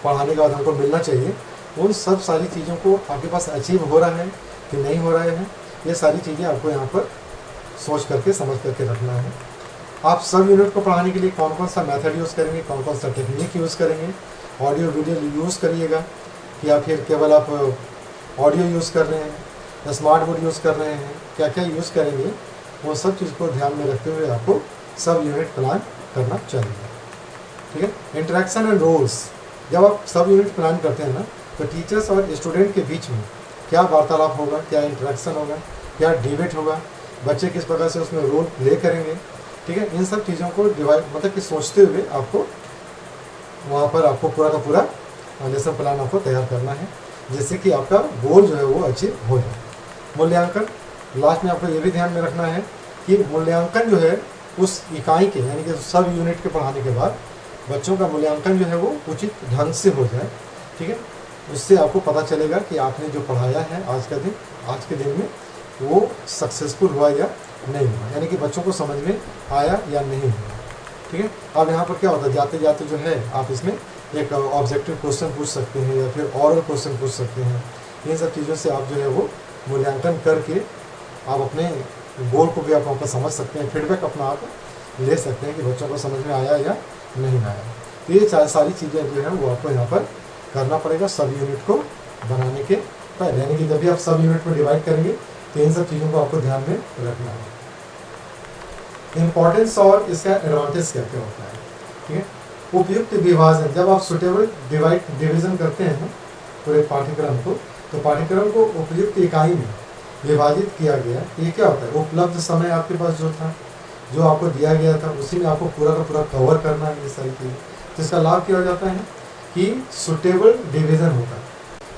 पढ़ाने के बाद हमको मिलना चाहिए, उन सब सारी चीज़ों को आपके पास अचीव हो रहा है कि नहीं हो रहा है, ये सारी चीज़ें आपको यहाँ पर सोच करके समझ करके रखना है। आप सब यूनिट को पढ़ाने के लिए कौन कौन सा मेथड यूज़ करेंगे, कौन कौन सा टेक्निक यूज़ करेंगे, ऑडियो वीडियो यूज़ करिएगा या फिर केवल आप ऑडियो यूज़ कर रहे हैं, स्मार्ट बोर्ड यूज़ कर रहे हैं, क्या क्या यूज़ करेंगे, वो सब चीज़ को ध्यान में रखते हुए आपको सब यूनिट प्लान करना चाहिए। ठीक है, इंटरेक्शन एंड रोल्स, जब आप सब यूनिट प्लान करते हैं ना तो टीचर्स और स्टूडेंट के बीच में क्या वार्तालाप होगा, क्या इंटरेक्शन होगा, क्या डिबेट होगा, बच्चे किस प्रकार से उसमें रोल प्ले करेंगे, ठीक है। इन सब चीज़ों को डिवाइड मतलब कि सोचते हुए आपको वहाँ पर आपको पूरा का पूरा लेसन प्लान आपको तैयार करना है, जिससे कि आपका गोल जो है वो अचीव हो जाए। मूल्यांकन, लास्ट में आपको ये भी ध्यान में रखना है कि मूल्यांकन जो है उस इकाई के यानी कि सब यूनिट के पढ़ाने के बाद बच्चों का मूल्यांकन जो है वो उचित ढंग से हो जाए, ठीक है। उससे आपको पता चलेगा कि आपने जो पढ़ाया है आज के दिन में वो सक्सेसफुल हुआ या नहीं हुआ, यानी कि बच्चों को समझ में आया या नहीं हुआ, ठीक है। अब यहाँ पर क्या होता है, जाते जाते जो है आप इसमें एक ऑब्जेक्टिव क्वेश्चन पूछ सकते हैं या फिर ऑरल क्वेश्चन पूछ सकते हैं। इन सब चीज़ों से आप जो है वो मूल्यांकन करके आप अपने गोल को भी आप वहाँ पर समझ सकते हैं, फीडबैक अपना आप ले सकते हैं कि बच्चों को समझ में आया या नहीं आया। तो ये सारी चीज़ें जो है वो आपको यहाँ पर करना पड़ेगा सब यूनिट को बनाने के पहले, यानी कि जब भी आप सब यूनिट में डिवाइड करेंगे तो इन सब चीज़ों को आपको ध्यान में रखना है। इम्पॉर्टेंस और इसका एडवांटेज क्या क्या होता है, ठीक है। उपयुक्त विभाजन, जब आप सुटेबल डिवीजन करते हैं ना पूरे पाठ्यक्रम को, तो पाठ्यक्रम को उपयुक्त इकाई में विभाजित किया गया। ये क्या होता है, उपलब्ध समय आपके पास जो था, जो आपको दिया गया था, उसी में आपको पूरा का पूरा कवर करना है ये सारी चीज़ें। तो इसका लाभ क्या हो जाता है कि सुटेबल डिवीज़न होता है,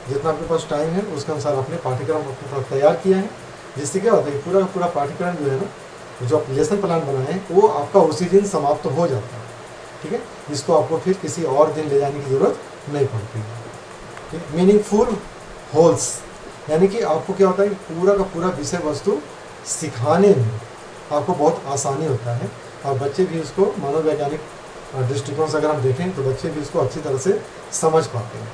जितना आपके पास टाइम है उसके अनुसार अपने पाठ्यक्रम अपने पास तैयार किया है, जिससे क्या होता है पूरा का पूरा पाठ्यक्रम जो है ना, जो आप लेसन प्लान बनाए हैं वो आपका उसी दिन समाप्त हो जाता है, ठीक है। इसको आपको फिर किसी और दिन ले जाने की ज़रूरत नहीं पड़ती है। मीनिंगफुल होल्स, यानी कि आपको क्या होता है पूरा का पूरा विषय वस्तु सिखाने में आपको बहुत आसानी होता है, और बच्चे भी इसको मनोवैज्ञानिक दृष्टिकोण से अगर हम देखें तो बच्चे भी इसको अच्छी तरह से समझ पाते हैं,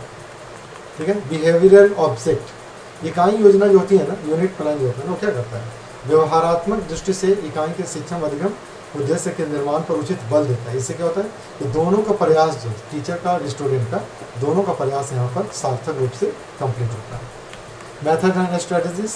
ठीक है। बिहेवियरल ऑब्जेक्ट, इकाई योजना जो होती है ना, यूनिट प्लान जो होता है ना, वो क्या करता है, व्यवहारात्मक दृष्टि से इकाई के शिक्षण अधिगम उद्देश्य के निर्माण पर उचित बल देता है। इससे क्या होता है कि दोनों का प्रयास, जो टीचर का और स्टूडेंट का, दोनों का प्रयास यहाँ पर सार्थक रूप से कंप्लीट होता है। मेथड एंड स्ट्रेटजीज,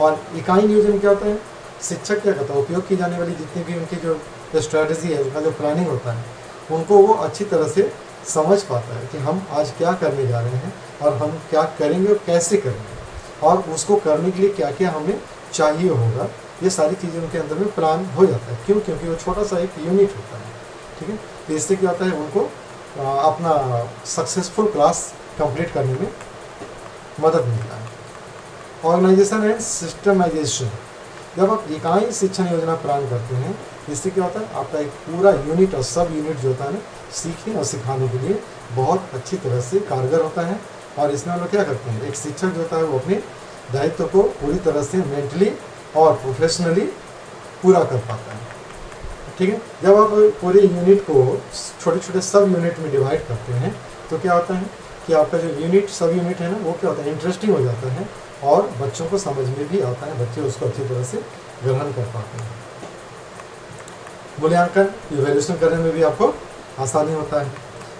और इकाई नियोजन क्या होता है, शिक्षक क्या करता है, उपयोग की जाने वाली जितनी भी उनकी जो स्ट्रेटजी है, उनका जो प्लानिंग होता है, उनको वो अच्छी तरह से समझ पाता है कि हम आज क्या करने जा रहे हैं और हम क्या करेंगे और कैसे करेंगे, और उसको करने के लिए क्या क्या हमें चाहिए होगा। ये सारी चीज़ें उनके अंदर में प्लान हो जाता है। क्यों? क्योंकि वो छोटा सा एक यूनिट होता है, ठीक है। तो इससे क्या होता है उनको अपना सक्सेसफुल क्लास कंप्लीट करने में मदद मिलता है। ऑर्गेनाइजेशन एंड सिस्टमाइजेशन, जब आप इकाई शिक्षण योजना प्लान करते हैं, इससे क्या होता है आपका एक पूरा यूनिट और सब यूनिट जो होता है ना, सीखने और सिखाने के लिए बहुत अच्छी तरह से कारगर होता है। और इसमें हम लोग क्या करते हैं, एक शिक्षक जो होता है वो अपने दायित्व को पूरी तरह से मेंटली और प्रोफेशनली पूरा कर पाता है, ठीक है। जब आप पूरे यूनिट को छोटे छोटे सब यूनिट में डिवाइड करते हैं तो क्या होता है कि आपका जो यूनिट सब यूनिट है ना, वो क्या होता है इंटरेस्टिंग हो जाता है और बच्चों को समझ में भी आता है, बच्चे उसको अच्छी तरह से ग्रहण कर पाते हैं। मूल्यांकन, इवैल्यूएशन करने में भी आपको आसानी होता है।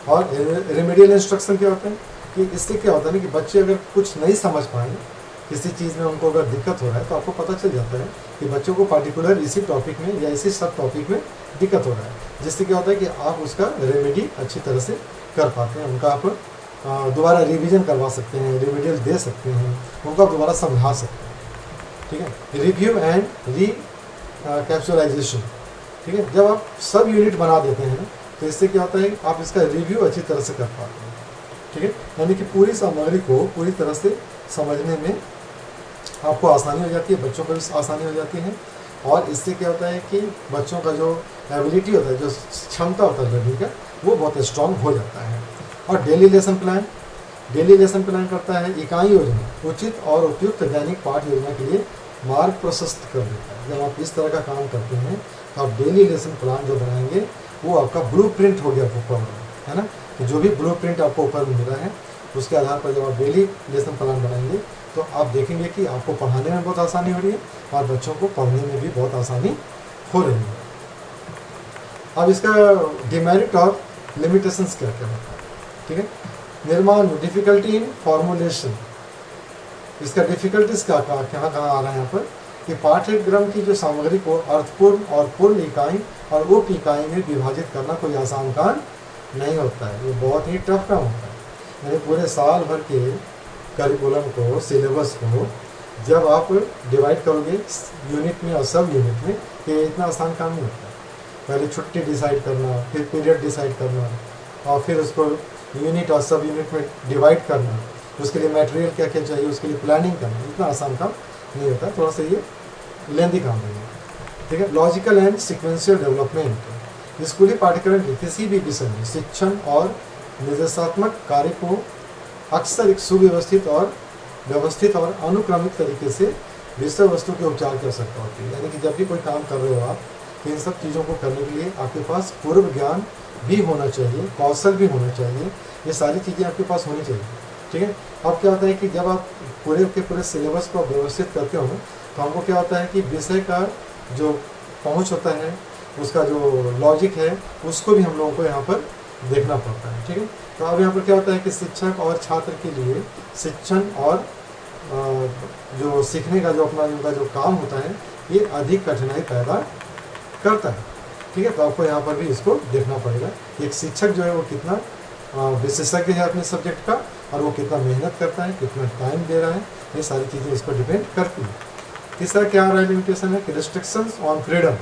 और रेमेडियल इंस्ट्रक्शन क्या होता है कि इससे क्या होता है ना कि बच्चे अगर कुछ नहीं समझ पाए, किसी चीज़ में उनको अगर दिक्कत हो रहा है, तो आपको पता चल जाता है कि बच्चों को पार्टिकुलर इसी टॉपिक में या इसी सब टॉपिक में दिक्कत हो रहा है, जिससे क्या होता है कि आप उसका रेमेडी अच्छी तरह से कर पाते हैं। उनका आप दोबारा रिवीजन करवा सकते हैं, रेमेडियल दे सकते हैं, उनको आप दोबारा समझा सकते हैं, ठीक है। रिव्यू एंड कैप्सुलाइजेशन, ठीक है। जब आप सब यूनिट बना देते हैं ना, तो इससे क्या होता है आप इसका रिव्यू अच्छी तरह से कर पाते हैं, ठीक है। यानी कि पूरी सामग्री को पूरी तरह से समझने में आपको आसानी हो जाती है, बच्चों को भी आसानी हो जाती है। और इससे क्या होता है कि बच्चों का जो एबिलिटी होता है, जो क्षमता होता है लर्निंग का, वो बहुत स्ट्रांग हो जाता है। और daily lesson plan, daily lesson plan करता है इकाई योजना उचित और उपयुक्त दैनिक पाठ योजना के लिए मार्ग प्रशस्त कर देता है। जब आप इस तरह का काम करते हैं तो आप डेली लेसन प्लान जो बनाएंगे वो आपका ब्लूप्रिंट हो गया ऊपर में, है ना। तो जो भी ब्लूप्रिंट आपको ऊपर में मिला है उसके आधार पर जब आप डेली लेसन प्लान बनाएंगे तो आप देखेंगे कि आपको पढ़ाने में बहुत आसानी हो रही है और बच्चों को पढ़ने में भी बहुत आसानी हो रही है। अब इसका डिमेरिट और लिमिटेशंस क्या क्या होता है, ठीक है। निर्माण, डिफ़िकल्टी इन फॉर्मुलेशन, इसका डिफ़िकल्टीज कहाँ आ रहा है यहाँ पर कि पाठ्यक्रम की जो सामग्री को अर्थपूर्ण और पूर्ण इकाई और उप इकाई में विभाजित करना कोई आसान काम नहीं होता है, ये बहुत ही टफ काम होता है। यानी पूरे साल भर के करिकुलम को, सिलेबस को जब आप डिवाइड करोगे यूनिट में और सब यूनिट में, ये इतना आसान काम नहीं होता। पहले छुट्टी डिसाइड करना, फिर पीरियड डिसाइड करना, और फिर उसको यूनिट और सब यूनिट में डिवाइड करना, उसके लिए मटेरियल क्या क्या चाहिए, उसके लिए प्लानिंग करना, इतना आसान काम नहीं होता। थोड़ा सा ये लेंदी काम नहीं है, ठीक है। लॉजिकल एंड सिक्वेंशियल डेवलपमेंट, स्कूली पाठ्यक्रम के किसी भी विषय में शिक्षण और निर्देशात्मक कार्य को अक्सर एक सुव्यवस्थित और अनुक्रमिक तरीके से विषय वस्तु के उपचार की आवश्यकता होती है। यानी कि जब भी कोई काम कर रहे हो आप, तो इन सब चीज़ों को करने के लिए आपके पास पूर्व ज्ञान भी होना चाहिए, कौशल भी होना चाहिए, ये सारी चीज़ें आपके पास होनी चाहिए, ठीक है। अब क्या होता है कि जब आप पूरे के पूरे सिलेबस को व्यवस्थित करते हो तो हमको क्या होता है कि विषय का जो पहुंच होता है, उसका जो लॉजिक है, उसको भी हम लोगों को यहाँ पर देखना पड़ता है, ठीक है। तो अब यहाँ पर क्या होता है कि शिक्षक और छात्र के लिए शिक्षण और जो सीखने का जो अपना उनका जो काम होता है, ये अधिक कठिनाई पैदा करता है, ठीक है। तो आपको यहाँ पर भी इसको देखना पड़ेगा। एक शिक्षक जो है वो कितना विशेषज्ञ है अपने सब्जेक्ट का, और वो कितना मेहनत करता है, कितना टाइम दे रहा है, ये सारी चीज़ें इस पर डिपेंड करती है। तीसरा क्या आ रहा है लिमिटेशन है कि रिस्ट्रिक्शंस ऑन फ्रीडम।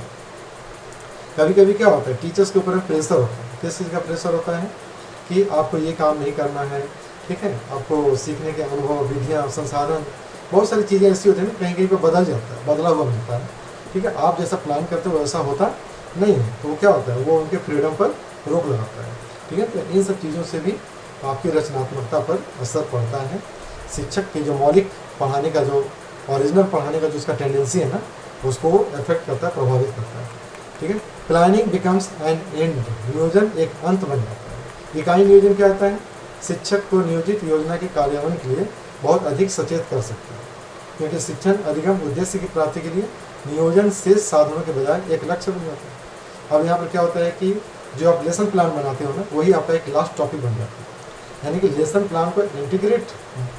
कभी कभी क्या होता है, टीचर्स के ऊपर प्रेशर होता है। किस चीज़ का प्रेशर होता है कि आपको ये काम नहीं करना है, ठीक है। आपको सीखने के अनुभव, विधियाँ, संसाधन, बहुत सारी चीज़ें ऐसी होती है ना, कहीं कहीं पर बदल जाता है, बदला हुआ मिलता है, ठीक है। आप जैसा प्लान करते हो वैसा होता नहीं है, तो वो क्या होता है, वो उनके फ्रीडम पर रोक लगाता है, ठीक है। तो इन सब चीज़ों से भी आपकी रचनात्मकता पर असर पड़ता है। शिक्षक की जो मौलिक पढ़ाने का जो ओरिजिनल पढ़ाने का जो उसका टेंडेंसी है ना, उसको इफेक्ट करता है, प्रभावित करता है, ठीक है। प्लानिंग बिकम्स एन एंड, नियोजन एक अंत बन जाता है। इकाई नियोजन क्या होता है, शिक्षक को नियोजित योजना के कार्यान्वयन के लिए बहुत अधिक सचेत कर सकता है, क्योंकि शिक्षण अधिगम उद्देश्य की प्राप्ति के लिए नियोजन से साधनों के बजाय एक लक्ष्य बन जाता है। अब यहाँ पर क्या होता है कि जो आप लेसन प्लान बनाते हो ना, वही आपका एक लास्ट टॉपिक बन जाता है। यानी कि लेसन प्लान को इंटीग्रेट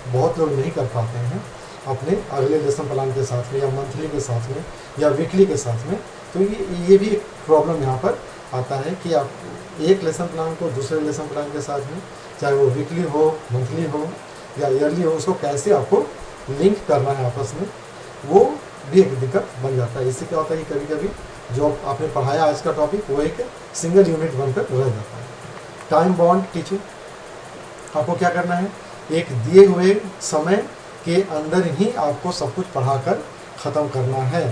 बहुत लोग नहीं कर पाते हैं अपने अगले लेसन प्लान के साथ में, या मंथली के साथ में, या वीकली के साथ में। तो ये भी एक प्रॉब्लम यहाँ पर आता है कि आप एक लेसन प्लान को दूसरे लेसन प्लान के साथ में, चाहे वो वीकली हो, मंथली हो या ईयरली हो, उसको कैसे आपको लिंक करना है आपस में, वो भी एक दिक्कत बन जाता है। इससे क्या होता है कि कभी कभी जो आपने पढ़ाया आज का टॉपिक, वो एक सिंगल यूनिट बनकर रह जाता है। टाइम बाउंड टीचिंग, आपको क्या करना है, एक दिए हुए समय के अंदर ही आपको सब कुछ पढ़ाकर ख़त्म करना है।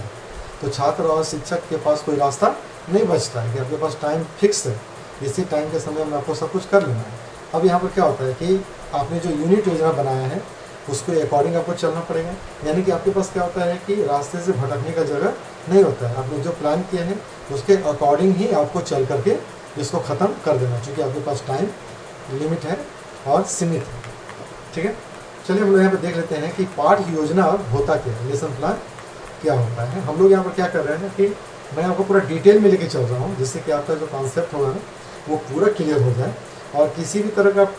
तो छात्र और शिक्षक के पास कोई रास्ता नहीं बचता है कि आपके पास टाइम फिक्स है, इसी टाइम के समय में आपको सब कुछ कर लेना है। अब यहाँ पर क्या होता है कि आपने जो यूनिट योजना बनाया है, उसके अकॉर्डिंग आपको चलना पड़ेगा। यानी कि आपके पास क्या होता है कि रास्ते से भटकने का जगह नहीं होता है। आपने जो प्लान किया है उसके अकॉर्डिंग ही आपको चल करके इसको ख़त्म कर देना, क्योंकि आपके पास टाइम लिमिट है और सीमित है, ठीक है। चलिए हम लोग यहाँ पे देख लेते हैं कि पाठ योजना होता क्या है, लेसन प्लान क्या होता है। हम लोग यहाँ पर क्या कर रहे हैं कि मैं आपको पूरा डिटेल में लेके चल रहा हूँ, जिससे कि आपका जो कॉन्सेप्ट होगा ना, वो पूरा क्लियर हो जाए। और किसी भी तरह का आप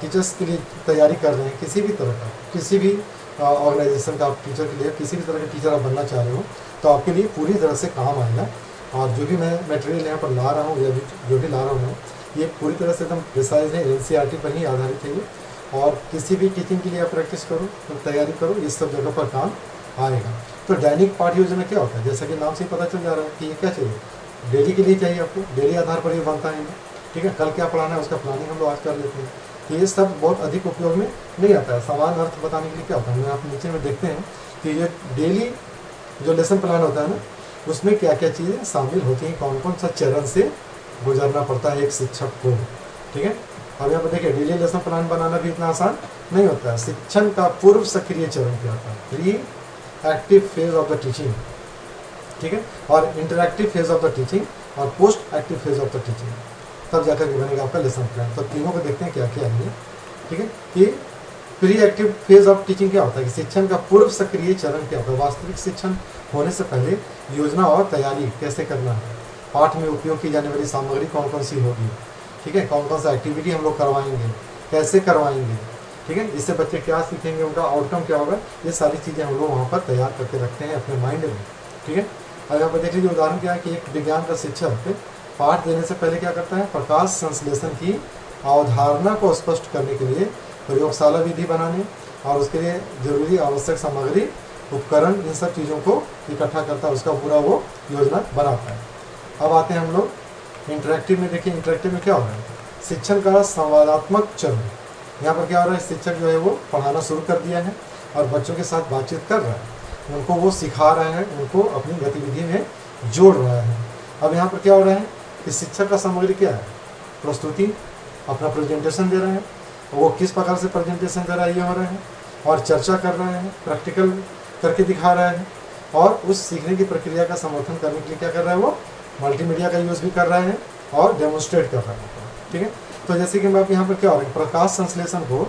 टीचर्स के लिए तैयारी कर रहे हैं, किसी भी तरह का, किसी भी ऑर्गेनाइजेशन का आप टीचर के लिए, किसी भी तरह के टीचर आप बनना चाह रहे हो, तो आपके लिए पूरी तरह से काम आएगा। और जो भी मैं मटेरियल यहाँ पर ला रहा हूँ, या जो भी ला रहा हूँ मैं, ये पूरी तरह से एकदम प्रिसाइज है, NCERT पर ही आधारित है ये। और किसी भी टीचिंग के लिए आप प्रैक्टिस करो, तो तैयारी करो, इस सब जगह पर काम आएगा। तो दैनिक पाठ योजना क्या होता है, जैसा कि नाम से ही पता चल जा रहा है कि ये क्या चाहिए, डेली के लिए चाहिए आपको, डेली आधार पर ये बनता है, ठीक है। कल क्या पढ़ाना है उसका प्लानिंग हम लोग आज कर लेते हैं। तो ये सब बहुत अधिक उपयोग में नहीं आता है। समान अर्थ बताने के लिए क्या होता है, आप नीचे में देखते हैं कि ये डेली जो लेसन प्लान होता है ना, उसमें क्या क्या चीज़ें शामिल होती हैं, कौन कौन सा चरण से गुजरना पड़ता है एक शिक्षक को, ठीक है। अब यहाँ पर देखिए, डेली लेसन प्लान बनाना भी इतना आसान नहीं होता है। शिक्षण का पूर्व सक्रिय चरण क्या होता है, pre active phase of the teaching, ठीक है, और interactive phase of the teaching, और post active phase of the teaching, तब जाकर के बनेगा आपका लेसन प्लान। तो तीनों को देखते हैं क्या क्या है, ठीक है। कि pre active phase of teaching क्या होता है, कि शिक्षण का पूर्व सक्रिय चरण क्या होता है, वास्तविक शिक्षण होने से पहले योजना और तैयारी कैसे करना है, पाठ में उपयोग की जाने वाली सामग्री कौन कौन सी होगी, ठीक है, कौन कौन सा एक्टिविटी हम लोग करवाएंगे, कैसे करवाएंगे, ठीक है, इससे बच्चे क्या सीखेंगे, उनका आउटकम क्या होगा, ये सारी चीज़ें हम लोग वहाँ पर तैयार करके रखते हैं अपने माइंड में, ठीक है। और यहाँ पर देख लीजिए उदाहरण क्या है कि एक विज्ञान का शिक्षक पाठ देने से पहले क्या करता है, प्रकाश संश्लेषण की अवधारणा को स्पष्ट करने के लिए प्रयोगशाला विधि बनाने और उसके लिए जरूरी आवश्यक सामग्री, उपकरण, इन सब चीज़ों को इकट्ठा करता है, उसका पूरा वो योजना बनाता है। अब आते हैं हम लोग इंटरेक्टिव में। देखिए इंटरेक्टिव में क्या हो रहा है, शिक्षण का संवादात्मक चरण। यहाँ पर क्या हो रहा है, शिक्षक जो है वो पढ़ाना शुरू कर दिया है और बच्चों के साथ बातचीत कर रहा है, उनको वो सिखा रहा है, उनको अपनी गतिविधि में जोड़ रहा है। अब यहाँ पर क्या हो रहा है कि शिक्षक का सामग्री क्या है, प्रस्तुति, अपना प्रेजेंटेशन दे रहे हैं, वो किस प्रकार से प्रेजेंटेशन दे रहा है ये हो रहा है, और चर्चा कर रहे हैं, प्रैक्टिकल करके दिखा रहा है, और उस सीखने की प्रक्रिया का समर्थन करने के लिए क्या कर रहा है, वो मल्टीमीडिया का यूज़ भी कर रहा है और डेमोन्स्ट्रेट कर रहा है। ठीक है, तो जैसे कि मैं यहाँ पर क्या हो रहा है, प्रकाश संश्लेषण को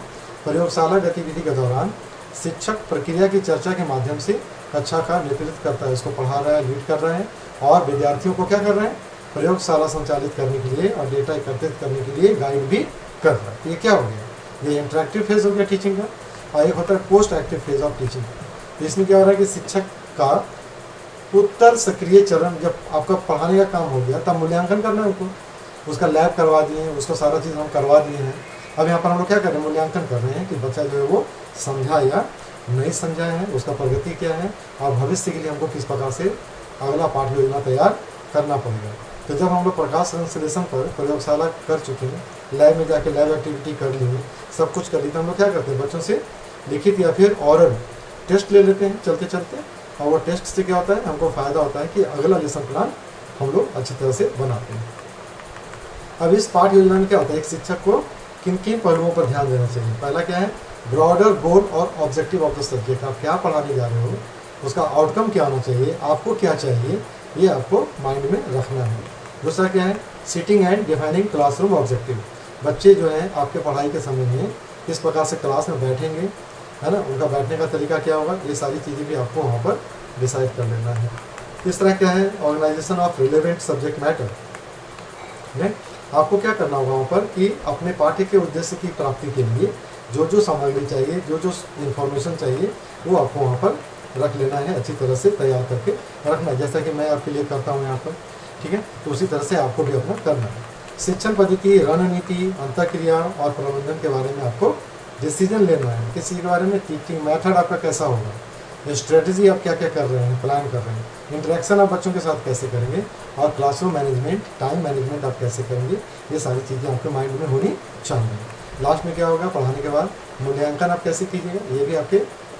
प्रयोगशाला गतिविधि के दौरान शिक्षक प्रक्रिया की चर्चा के माध्यम से कक्षा का नेतृत्व करता है, उसको पढ़ा रहा है, लीड कर रहा है, और विद्यार्थियों को क्या कर रहे हैं, प्रयोगशाला संचालित करने के लिए और डेटा एकत्रित करने के लिए गाइड भी कर रहा है। ये क्या हो गया, ये इंटरेक्टिव फेज हो गया टीचिंग का, और एक होता है post active phase of teaching. तो इसमें क्या हो रहा है कि शिक्षक का उत्तर सक्रिय चरण, जब आपका पढ़ाने का काम हो गया तब मूल्यांकन करना है उनको, उसका लैब करवा दिए हैं, उसको सारा चीज़ हम करवा दिए हैं। अब यहाँ पर हम लोग क्या कर रहे हैं, मूल्यांकन कर रहे हैं कि बच्चा जो है वो समझा या नहीं समझा है, उसका प्रगति क्या है, और भविष्य के लिए हमको किस प्रकार से अगला पाठ योजना तैयार करना पड़ेगा। तो जब हम लोग प्रकाश संश्लेषण पर प्रयोगशाला कर चुके हैं, लैब में जाके लैब एक्टिविटी कर ली है, सब कुछ कर ली, तो हम लोग क्या करते हैं, बच्चों से लिखित या फिर ऑरल टेस्ट ले लेते हैं चलते चलते, और वो टेस्ट से क्या होता है, हमको फ़ायदा होता है कि अगला लेसन प्लान हम लोग अच्छी तरह से बनाते हैं। अब इस पाठ योजना में क्या होता है, एक शिक्षक को किन किन पहलुओं पर ध्यान देना चाहिए। पहला क्या है, ब्रॉडर गोल और ऑब्जेक्टिव ऑफ द सब्जेक्ट, आप क्या पढ़ाने जा रहे हो, उसका आउटकम क्या होना चाहिए, आपको क्या चाहिए, ये आपको माइंड में रखना है। दूसरा क्या है, sitting and defining classroom objective, बच्चे जो हैं आपके पढ़ाई के समय में किस प्रकार से क्लास में बैठेंगे, है ना, उनका बैठने का तरीका क्या होगा, ये सारी चीज़ें भी आपको वहाँ पर डिसाइड कर लेना है। तीसरा क्या है, organisation of relevant subject matter, है आपको क्या करना होगा वहाँ पर कि अपने पाठ्य के उद्देश्य की प्राप्ति के लिए जो जो सामग्री चाहिए, जो जो इन्फॉर्मेशन चाहिए, वो आपको वहाँ पर रख लेना है, अच्छी तरह से तैयार करके रखना है, जैसा कि मैं आपके लिए करता हूँ यहाँ पर। ठीक है, तो उसी तरह से आपको भी अपना करना है। शिक्षण पद्धति, रणनीति, अंतःक्रिया और प्रबंधन के बारे में आपको डिसीजन लेना है, किसी के बारे में टीचिंग मेथड आपका कैसा होगा, स्ट्रेटजी आप क्या क्या कर रहे हैं, प्लान कर रहे हैं, इंटरेक्शन आप बच्चों के साथ कैसे करेंगे, और क्लासरूम मैनेजमेंट, टाइम मैनेजमेंट आप कैसे करेंगे, ये सारी चीज़ें आपके माइंड में होनी चाहिए। लास्ट में क्या होगा, पढ़ाने के बाद मूल्यांकन आप कैसे कीजिएगा, ये भी आपके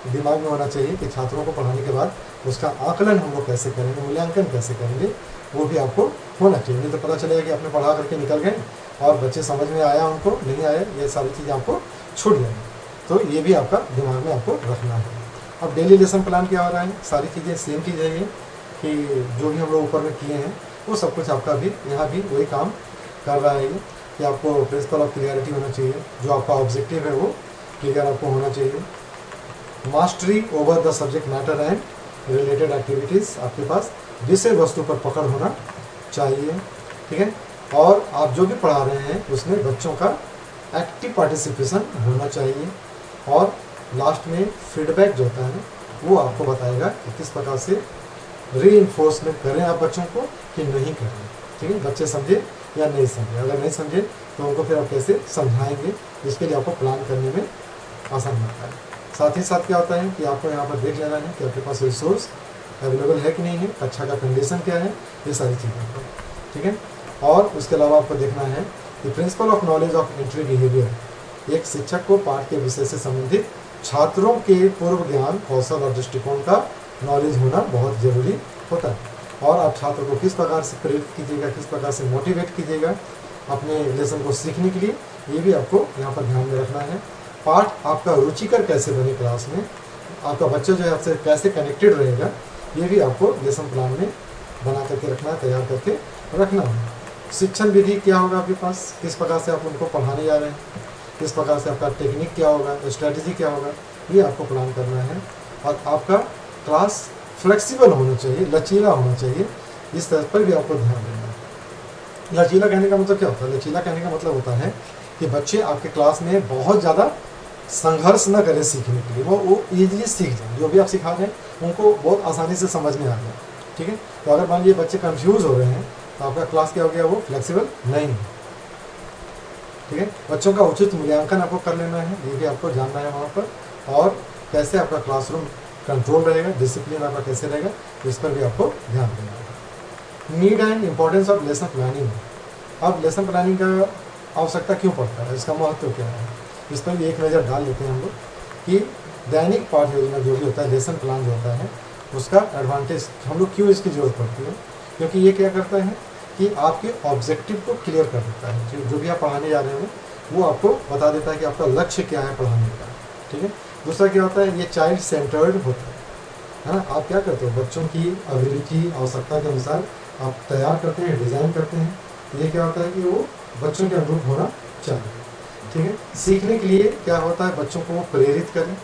दिमाग में होना चाहिए कि छात्रों को पढ़ाने के बाद उसका आकलन हम लोग कैसे करेंगे, मूल्यांकन कैसे करेंगे, वो भी आपको होना चाहिए। नहीं तो पता चलेगा कि आपने पढ़ा करके निकल गए और बच्चे समझ में आया, उनको नहीं आया, ये सारी चीज़ें आपको छूट जाएंगी। तो ये भी आपका दिमाग में आपको रखना है। अब डेली लेसन प्लान क्या हो रहा है, सारी चीज़ें सेम चीज़ है ये कि जो भी हम लोग ऊपर में किए हैं वो सब कुछ आपका भी यहाँ भी वही काम कर रहा है ये कि आपको प्रिंसिपल ऑफ क्लियरिटी होना चाहिए, जो आपका ऑब्जेक्टिव है वो क्लियर आपको होना चाहिए। Mastery over the subject matter and related activities, आपके पास विषय वस्तु पर पकड़ होना चाहिए। ठीक है, और आप जो भी पढ़ा रहे हैं उसमें बच्चों का एक्टिव पार्टिसिपेशन होना चाहिए। और लास्ट में फीडबैक जो होता है वो आपको बताएगा कि किस प्रकार से रीइंफोर्समेंट करें आप बच्चों को कि नहीं करें। ठीक है, बच्चे समझे या नहीं समझे, अगर नहीं समझे तो उनको फिर आप कैसे समझाएंगे, इसके लिए आपको प्लान करने में आसान होता है। साथ ही साथ क्या होता है कि आपको यहाँ पर देख लेना है कि आपके पास रिसोर्स अवेलेबल है कि नहीं है, कक्षा का कंडीशन क्या है, ये सारी चीज़ें पर। ठीक है, और उसके अलावा आपको देखना है कि principle of knowledge of entry behaviour, एक शिक्षक को पाठ के विषय से संबंधित छात्रों के पूर्व ज्ञान, कौशल और दृष्टिकोण का नॉलेज होना बहुत ज़रूरी होता है। और आप छात्र को किस प्रकार से प्रेरित कीजिएगा, किस प्रकार से मोटिवेट कीजिएगा अपने लेसन को सीखने के लिए, ये भी आपको यहाँ पर ध्यान में रखना है। पाठ आपका रुचिकर कैसे बने क्लास में, आपका बच्चा जो है आपसे कैसे कनेक्टेड रहेगा, ये भी आपको लेसन प्लान में बना करके रखना है, तैयार करके रखना है। शिक्षण विधि क्या होगा आपके पास, किस प्रकार से आप उनको पढ़ाने जा रहे हैं, किस प्रकार से आपका टेक्निक क्या होगा, स्ट्रैटेजी क्या होगा, ये आपको प्लान करना है। और आपका क्लास फ्लेक्सिबल होना चाहिए, लचीला होना चाहिए, इस तरह पर भी आपको ध्यान देना है। लचीला कहने का मतलब क्या होता है, लचीला कहने का मतलब होता है कि बच्चे आपके क्लास में बहुत ज़्यादा संघर्ष न करें सीखने के लिए, वो ईजिली सीख जाए, जो भी आप सिखा रहे हैं उनको बहुत आसानी से समझ में आ जाए। ठीक है, तो अगर मान लीजिए बच्चे कंफ्यूज हो रहे हैं तो आपका क्लास क्या हो गया, वो फ्लेक्सिबल नहीं है। ठीक है। बच्चों का उचित मूल्यांकन आपको कर लेना है, ये भी आपको जानना है वहाँ पर, और कैसे आपका क्लासरूम कंट्रोल रहेगा, डिसिप्लिन आपका कैसे रहेगा, इस पर भी आपको ध्यान देना होगा। Need and importance of lesson planning. अब लेसन प्लानिंग का आवश्यकता क्यों पड़ता है, इसका महत्व क्या है, इस पर भी एक नज़र डाल लेते हैं हम लोग कि दैनिक पाठ योजना जो भी होता है, लेसन प्लान जो होता है, उसका एडवांटेज हम लोग क्यों इसकी ज़रूरत पड़ती है, क्योंकि ये क्या करता है कि आपके ऑब्जेक्टिव को क्लियर कर देता है। जो भी आप पढ़ाने जा रहे हो वो आपको बता देता है कि आपका लक्ष्य क्या है पढ़ाने का, ठीक है। दूसरा क्या होता है, ये चाइल्ड सेंटर्ड होता है ना। आप क्या करते हो, बच्चों की अभिरुचि आवश्यकता के अनुसार आप तैयार करते हैं, डिज़ाइन करते हैं। ये क्या होता है कि वो बच्चों के अनुरूप होना चाहिए, ठीक है। सीखने के लिए क्या होता है, बच्चों को प्रेरित करें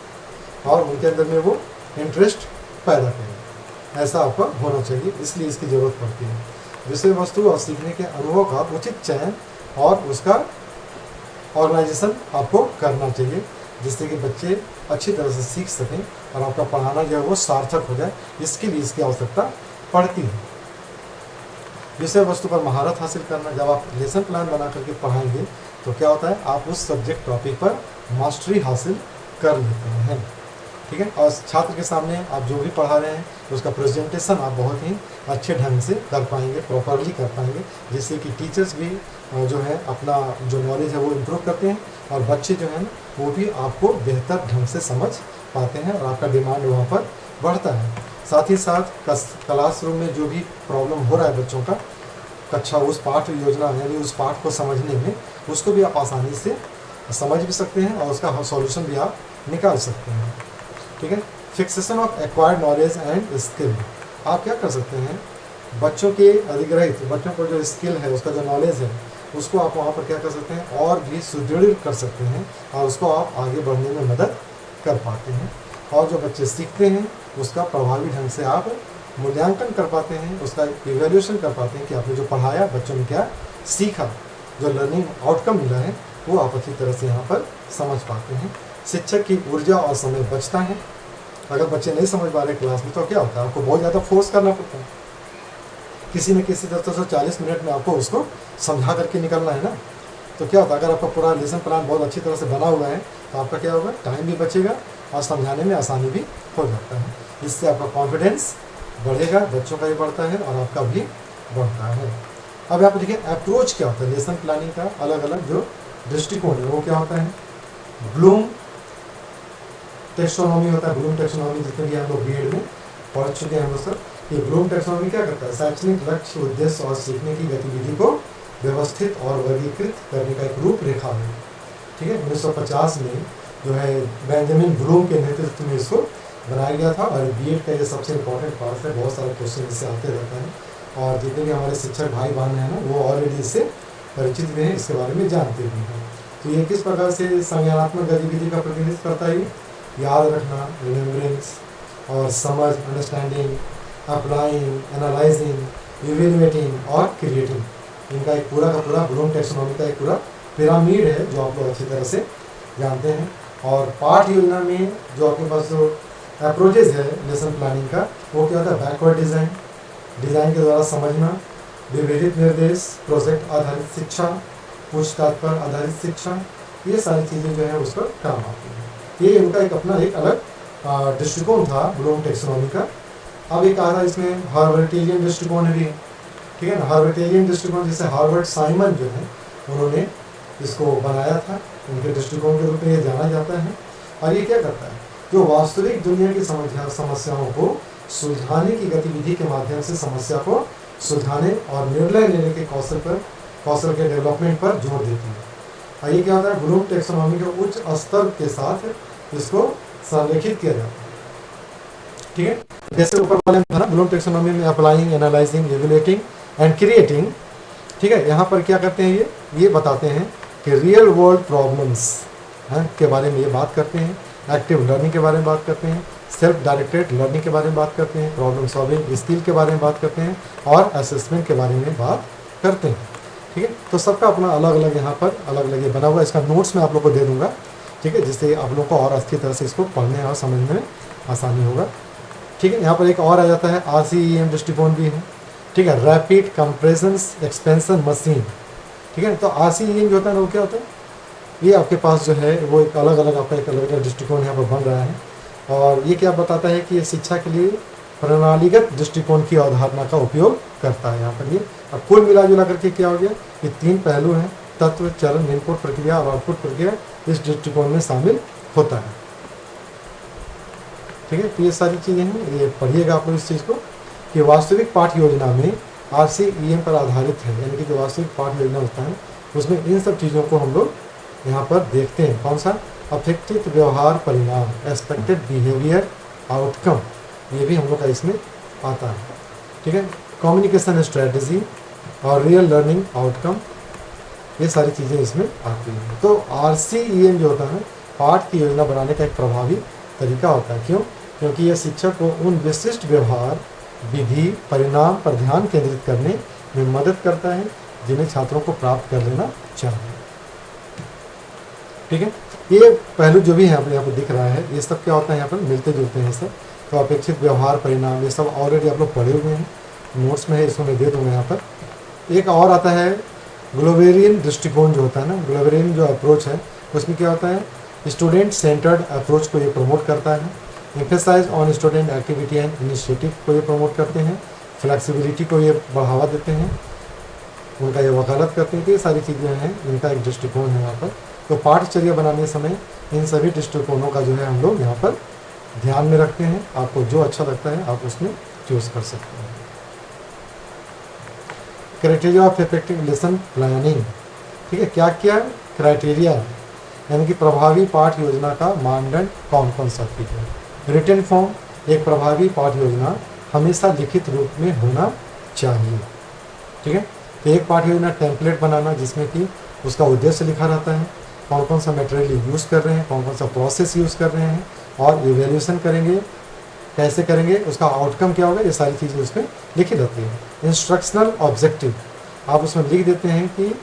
और उनके अंदर में वो इंटरेस्ट पैदा करें, ऐसा आपका होना चाहिए, इसलिए इसकी ज़रूरत पड़ती है। विषय वस्तु और सीखने के अनुभव का उचित चयन और उसका ऑर्गेनाइजेशन आपको करना चाहिए, जिससे कि बच्चे अच्छी तरह से सीख सकें और आपका पढ़ाना जो है वो सार्थक हो जाए, इसके लिए इसकी आवश्यकता पड़ती है। विषय वस्तु पर महारत हासिल करना, जब आप लेसन प्लान बना करके पढ़ाएंगे तो क्या होता है, आप उस सब्जेक्ट टॉपिक पर मास्टरी हासिल कर लेते हैं, ठीक है। और छात्र के सामने आप जो भी पढ़ा रहे हैं उसका प्रेजेंटेशन आप बहुत ही अच्छे ढंग से कर पाएंगे, प्रॉपरली कर पाएंगे, जिससे कि टीचर्स भी जो है अपना जो नॉलेज है वो इम्प्रूव करते हैं और बच्चे जो है वो भी आपको बेहतर ढंग से समझ पाते हैं और आपका डिमांड वहाँ पर बढ़ता है। साथ ही साथ क्लासरूम में जो भी प्रॉब्लम हो रहा है बच्चों का, कक्षा उस पाठ योजना यानी उस पाठ को समझने में, उसको भी आप आसानी से समझ भी सकते हैं और उसका सॉल्यूशन भी आप निकाल सकते हैं, ठीक है। Fixation of acquired knowledge and skill. आप क्या कर सकते हैं, बच्चों के अधिग्रहित, बच्चों को जो स्किल है, उसका जो नॉलेज है, उसको आप वहाँ पर क्या कर सकते हैं, और भी सुदृढ़ कर सकते हैं और उसको आप आगे बढ़ने में मदद कर पाते हैं। और जो बच्चे सीखते हैं उसका प्रभावी ढंग से आप मूल्यांकन कर पाते हैं, उसका इवैल्यूएशन कर पाते हैं कि आपने जो पढ़ाया बच्चों ने क्या सीखा, जो लर्निंग आउटकम मिला है वो आप अच्छी तरह से यहाँ पर समझ पाते हैं। शिक्षक की ऊर्जा और समय बचता है। अगर बच्चे नहीं समझ पा रहे क्लास में तो क्या होता है, आपको बहुत ज़्यादा फोर्स करना पड़ता है, किसी न किसी तरह से 40 मिनट में आपको उसको समझा करके निकलना है ना। तो क्या होता है, अगर आपका पूरा लेसन प्लान बहुत अच्छी तरह से बना हुआ है तो आपका क्या होगा, टाइम भी बचेगा और समझाने में आसानी भी हो जाता है। इससे आपका कॉन्फिडेंस बढ़ेगा, बच्चों का भी बढ़ता है और आपका भी बढ़ता है। अब यहाँ पर देखिए अप्रोच क्या होता है, लेसन प्लानिंग का अलग अलग जो दृष्टिकोण है वो क्या होता है। ब्लूम टेक्सोनॉमी होता है, ब्लूम टेक्सोनॉमी जितने भी हम लोग बीएड में पढ़ चुके हैं हम लोग सब। ये ब्लूम टेक्सोनॉमी क्या करता है, शैक्षणिक लक्ष्य, उद्देश्य और सीखने की गतिविधि को व्यवस्थित और वर्गीकृत करने का एक रूपरेखा है, ठीक है। 1950 में जो है बेंजामिन ब्लूम के नेतृत्व में इसको बनाया गया था और बीएड का ये सबसे इम्पोर्टेंट पार्ट है, बहुत सारे क्वेश्चन इससे आते रहते हैं और जितने भी हमारे शिक्षक भाई बहन हैं ना वो ऑलरेडी इससे परिचित भी हैं, इसके बारे में जानते भी हैं। तो ये किस प्रकार से संज्ञानात्मक गतिविधि का प्रतिनिधित्व करता है, याद रखना, रिमेम्बरेंस और समझ, अंडरस्टैंडिंग, अप्लाइंग, एनालाइजिंग, इवेल्युएटिंग और क्रिएटिंग, इनका एक पूरा का पूरा ब्लूम टेक्सोनॉमी का एक पूरा पिरामिड है जो आप लोग अच्छी तरह से जानते हैं। और पाठ योजना में जो आपके पास जो अप्रोचेज है लेसन प्लानिंग का, वो क्या होता है, बैकवर्ड डिज़ाइन, डिज़ाइन के द्वारा समझना, विभेदित निर्देश, प्रोजेक्ट आधारित शिक्षा, पूछताछ पर आधारित शिक्षा, ये सारी चीज़ें जो है उस पर काम आती हैं। ये उनका एक अपना एक अलग दृष्टिकोण था ब्लूम टेक्सोनॉमी का। अब एक आ रहा है इसमें हार्वर्टियन दृष्टिकोण भी है, ठीक है ना। हार्वर्टियन दृष्टिकोण जैसे हार्वर्ड साइमन जो है उन्होंने इसको बनाया था, उनके दृष्टिकोण के रूप में ये जाना जाता है। और ये क्या करता है, जो वास्तविक दुनिया की समस्याओं को सुलझाने की गतिविधि के माध्यम से समस्या को सुलझाने और निर्णय लेने के कौशल के डेवलपमेंट पर जोर देती है। और ये क्या होता है, ब्लूम टेक्सोनॉमी के उच्च स्तर के साथ इसको संरेखित किया जाता है, ठीक है। जैसे ऊपर वाले में था ना, ब्लूम टेक्सोनॉमी में applying, analysing, evaluating and creating, ठीक है। यहाँ पर क्या करते हैं, ये बताते हैं कि रियल वर्ल्ड प्रॉब्लम्स के बारे में ये बात करते हैं, एक्टिव लर्निंग के बारे में बात करते हैं, सेल्फ डायरेक्टेड लर्निंग के बारे में बात करते हैं, प्रॉब्लम सॉल्विंग स्किल के बारे में बात करते हैं और असेसमेंट के बारे में बात करते हैं, ठीक है। तो सबका अपना अलग अलग यहाँ पर अलग अलग ये बना हुआ है। इसका नोट्स मैं आप लोग को दे दूँगा, ठीक है, जिससे आप लोग को और अच्छी तरह से इसको पढ़ने और समझने में आसानी होगा, ठीक है। यहाँ पर एक और आ जाता है RCEM दृष्टिकोण भी है, ठीक है, रैपिड कंप्रेशन एक्सपेंशन मशीन, ठीक है। तो RCEM जो होता है ना वो क्या होता है, ये आपके पास जो है वो एक अलग अलग आपका एक अलग अलग दृष्टिकोण यहाँ पर बन रहा है। और ये क्या बताता है कि ये शिक्षा के लिए प्रणालीगत दृष्टिकोण की अवधारणा का उपयोग करता है यहाँ पर। ये अब कुल मिला जुला करके क्या हो गया, ये 3 पहलू हैं, तत्व, चरण, इनपुट प्रक्रिया और आउटपुट प्रक्रिया, इस दृष्टिकोण में शामिल होता है। ठीक है, तो ये सारी चीज़ें हैं, ये पढ़िएगा आप लोग इस चीज़ को कि वास्तविक पाठ योजना में RCEM पर आधारित है, यानी कि जो वास्तविक पाठ योजना होता है उसमें इन सब चीज़ों को हम लोग यहाँ पर देखते हैं। कौन सा, अपेक्षित व्यवहार परिणाम, एक्सपेक्टेड बिहेवियर आउटकम, ये भी हम लोग का इसमें आता है। ठीक है, कम्युनिकेशन स्ट्रेटजी और रियल लर्निंग आउटकम, ये सारी चीज़ें इसमें आती हैं। तो RCEM जो होता है पाठ की योजना बनाने का एक प्रभावी तरीका होता है। क्यों? क्योंकि यह शिक्षक को उन विशिष्ट व्यवहार, विधि, परिणाम पर ध्यान केंद्रित करने में मदद करता है जिन्हें छात्रों को प्राप्त कर लेना चाहिए। ठीक है, ये पहलू जो भी है यहाँ पर दिख रहा है, ये सब क्या होता है यहाँ पर मिलते जुलते हैं सब। तो अपेक्षित व्यवहार परिणाम ये सब ऑलरेडी आप लोग पढ़े हुए हैं, नोट्स में है, इसको मैं दे दूँगा यहाँ पर। एक और आता है ग्लोबेरियन दृष्टिकोण जो होता है ना, ग्लोबेरियन जो अप्रोच है उसमें क्या होता है, स्टूडेंट सेंटर्ड अप्रोच को ये प्रमोट करता है, emphasise on student activity and initiative को ये प्रमोट करते हैं, फ्लेक्सिबिलिटी को ये बढ़ावा देते हैं, उनका ये वकालत करते हैं। कि ये सारी चीज़ें हैं, इनका एक दृष्टिकोण है यहाँ पर। तो पाठचर्या बनाने समय इन सभी दृष्टिकोणों का जो है हम लोग यहाँ पर ध्यान में रखते हैं। आपको जो अच्छा लगता है आप उसमें चूज़ कर सकते हैं। Criteria of effective lesson planning, ठीक है, क्या क्या क्राइटेरिया यानी कि प्रभावी पाठ योजना का मानदंड कौन कौन सा है। रिटन फॉर्म, एक प्रभावी पाठ योजना हमेशा लिखित रूप में होना चाहिए। ठीक है, तो एक पाठ योजना टेम्पलेट बनाना जिसमें कि उसका उद्देश्य लिखा रहता है, कौन कौन सा मटेरियल यूज़ कर रहे हैं, कौन कौन सा प्रोसेस यूज़ कर रहे हैं, और इवेल्यूशन करेंगे, कैसे करेंगे, उसका आउटकम क्या होगा, ये सारी चीज़ें उसमें लिखी रहती है। इंस्ट्रक्शनल ऑब्जेक्टिव, आप उसमें लिख देते हैं कि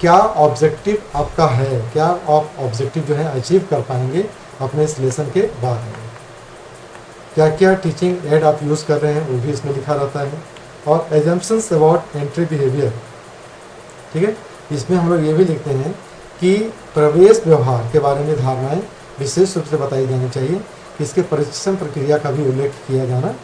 क्या ऑब्जेक्टिव आपका है, क्या आप ऑब्जेक्टिव जो है अचीव कर पाएंगे अपने इस लेसन के बाद में। क्या क्या टीचिंग एड आप यूज़ कर रहे हैं वो भी इसमें लिखा रहता है। और एजम्पशंस अबाउट एंट्री बिहेवियर, ठीक है, इसमें हम लोग ये भी लिखते हैं कि प्रवेश व्यवहार के बारे में धारणाएं विशेष रूप से बताई जानी चाहिए, इसके परीक्षण प्रक्रिया का भी उल्लेख किया जाना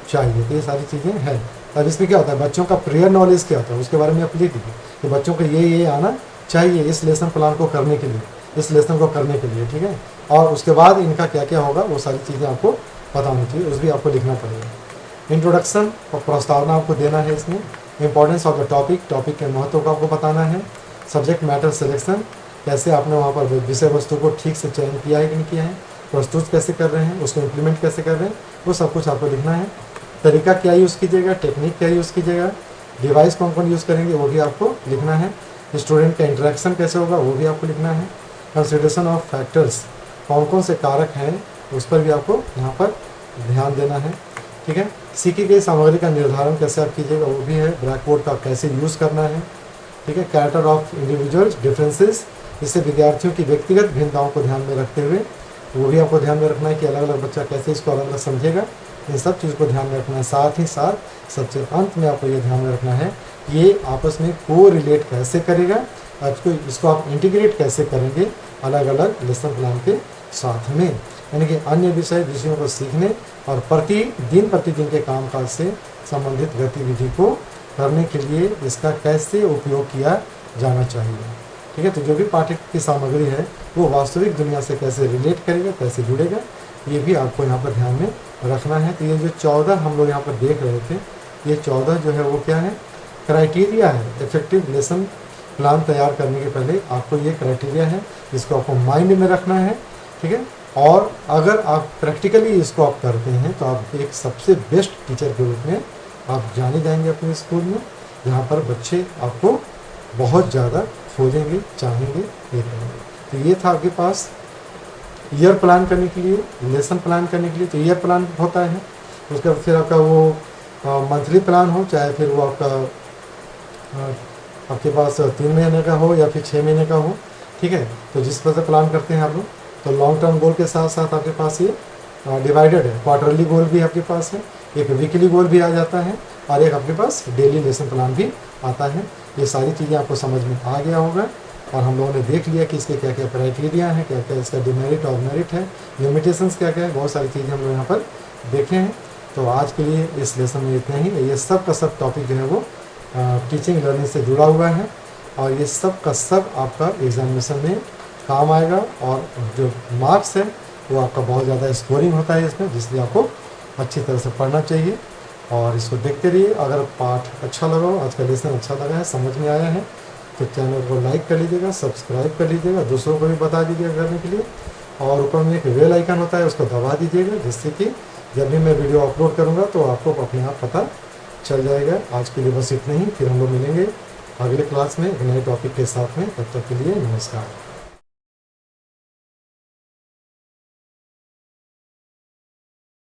चाहिए। तो ये सारी चीज़ें हैं। अब इसमें क्या होता है, बच्चों का प्रियर नॉलेज क्या होता है उसके बारे में आप लिख दीजिए कि बच्चों को ये आना चाहिए इस लेसन प्लान को करने के लिए, इस लेसन को करने के लिए। ठीक है, और उसके बाद इनका क्या क्या होगा वो सारी चीज़ें आपको पता होनी चाहिए, उस भी आपको लिखना पड़ेगा। इंट्रोडक्शन और प्रस्तावना आपको देना है इसमें। Importance of the topic, topic के महत्व को आपको बताना है। सब्जेक्ट मैटर सिलेक्शन, कैसे आपने वहाँ पर विषय वस्तु को ठीक से चयन किया है कि नहीं किया है, प्रस्तुत कैसे कर रहे हैं, उसको इम्प्लीमेंट कैसे कर रहे हैं, वो सब कुछ आपको लिखना है। तरीका क्या यूज़ कीजिएगा, टेक्निक क्या यूज़ कीजिएगा, डिवाइस कौन कौन यूज़ करेंगे वो भी आपको लिखना है। स्टूडेंट का इंटरेक्शन कैसे होगा वो भी आपको लिखना है। कंसिडरेशन ऑफ फैक्टर्स, कौन कौन से कारक हैं उस पर भी आपको यहाँ पर ध्यान देना है। ठीक है, सीखी गई सामग्री का निर्धारण कैसे आप कीजिएगा वो भी है। ब्लैक बोर्ड का कैसे यूज़ करना है। ठीक है, कैरेक्टर ऑफ इंडिविजुअल्स डिफरेंसेस, इससे विद्यार्थियों की व्यक्तिगत भिन्नताओं को ध्यान में रखते हुए वो भी आपको ध्यान में रखना है कि अलग अलग बच्चा कैसे इसको अलग अलग समझेगा, इन सब चीज़ को ध्यान में रखना है। साथ ही साथ सबसे अंत में आपको ये ध्यान में रखना है ये आपस में को रिलेट कैसे करेगा, इसको आप इंटीग्रेट कैसे करेंगे अलग अलग लेसन प्लान के साथ में, यानी कि अन्य विषयों को सीखने और प्रतिदिन के कामकाज से संबंधित गतिविधि को करने के लिए इसका कैसे उपयोग किया जाना चाहिए। ठीक है, तो जो भी पाठ्य की सामग्री है वो वास्तविक दुनिया से कैसे रिलेट करेगा, कैसे जुड़ेगा, ये भी आपको यहाँ पर ध्यान में रखना है। तो ये जो 14 हम लोग यहाँ पर देख रहे थे, ये 14 जो है वो क्या है, क्राइटेरिया है। इफेक्टिव लेसन प्लान तैयार करने के पहले आपको ये क्राइटेरिया है, इसको आपको माइंड में रखना है। ठीक है, और अगर आप प्रैक्टिकली इसको आप करते हैं तो आप एक सबसे बेस्ट टीचर के रूप में आप जाने जाएंगे अपने स्कूल में, जहाँ पर बच्चे आपको बहुत ज़्यादा खोजेंगे, चाहेंगे, ये करेंगे। तो ये था आपके पास ईयर प्लान करने के लिए, लेसन प्लान करने के लिए। तो ईयर प्लान होता है, उसके बाद फिर आपका वो मंथली प्लान हो, चाहे फिर वो आपके पास 3 महीने का हो या फिर 6 महीने का हो। ठीक है, तो जिस तरह से प्लान करते हैं आप लोग, तो लॉन्ग टर्म गोल के साथ साथ आपके पास ये डिवाइडेड है। क्वार्टरली गोल भी आपके पास है, एक वीकली गोल भी आ जाता है, और एक आपके पास डेली लेसन प्लान भी आता है। ये सारी चीज़ें आपको समझ में आ गया होगा। और हम लोगों ने देख लिया कि इसके क्या क्या क्राइटेरिया हैं, क्या क्या इसका डिमेरिट और मेरिट है, लिमिटेशंस क्या क्या है, बहुत सारी चीज़ें हम लोग यहाँ पर देखे हैं। तो आज के लिए इस लेसन में इतना ही। ये सब का सब टॉपिक जो है वो टीचिंग लर्निंग से जुड़ा हुआ है और ये सब का सब आपका एग्जामिनेशन में काम आएगा और जो मार्क्स है वो आपका बहुत ज़्यादा स्कोरिंग होता है इसमें, जिसलिए आपको अच्छी तरह से पढ़ना चाहिए और इसको देखते रहिए। अगर पाठ अच्छा लगा हो, आज का लेसन अच्छा लगा है, समझ में आया है, तो चैनल को लाइक कर लीजिएगा, सब्सक्राइब कर लीजिएगा, दूसरों को भी बता दीजिएगा करने के लिए। और ऊपर में एक बेल आइकन होता है, उसको दबा दीजिएगा, जिससे कि जब भी मैं वीडियो अपलोड करूँगा तो आपको अपने आप पता चल जाएगा। आज के लिए बस इतना ही, फिर हम लोग मिलेंगे अगले क्लास में एक नए टॉपिक के साथ में। तब तक के लिए नमस्कार।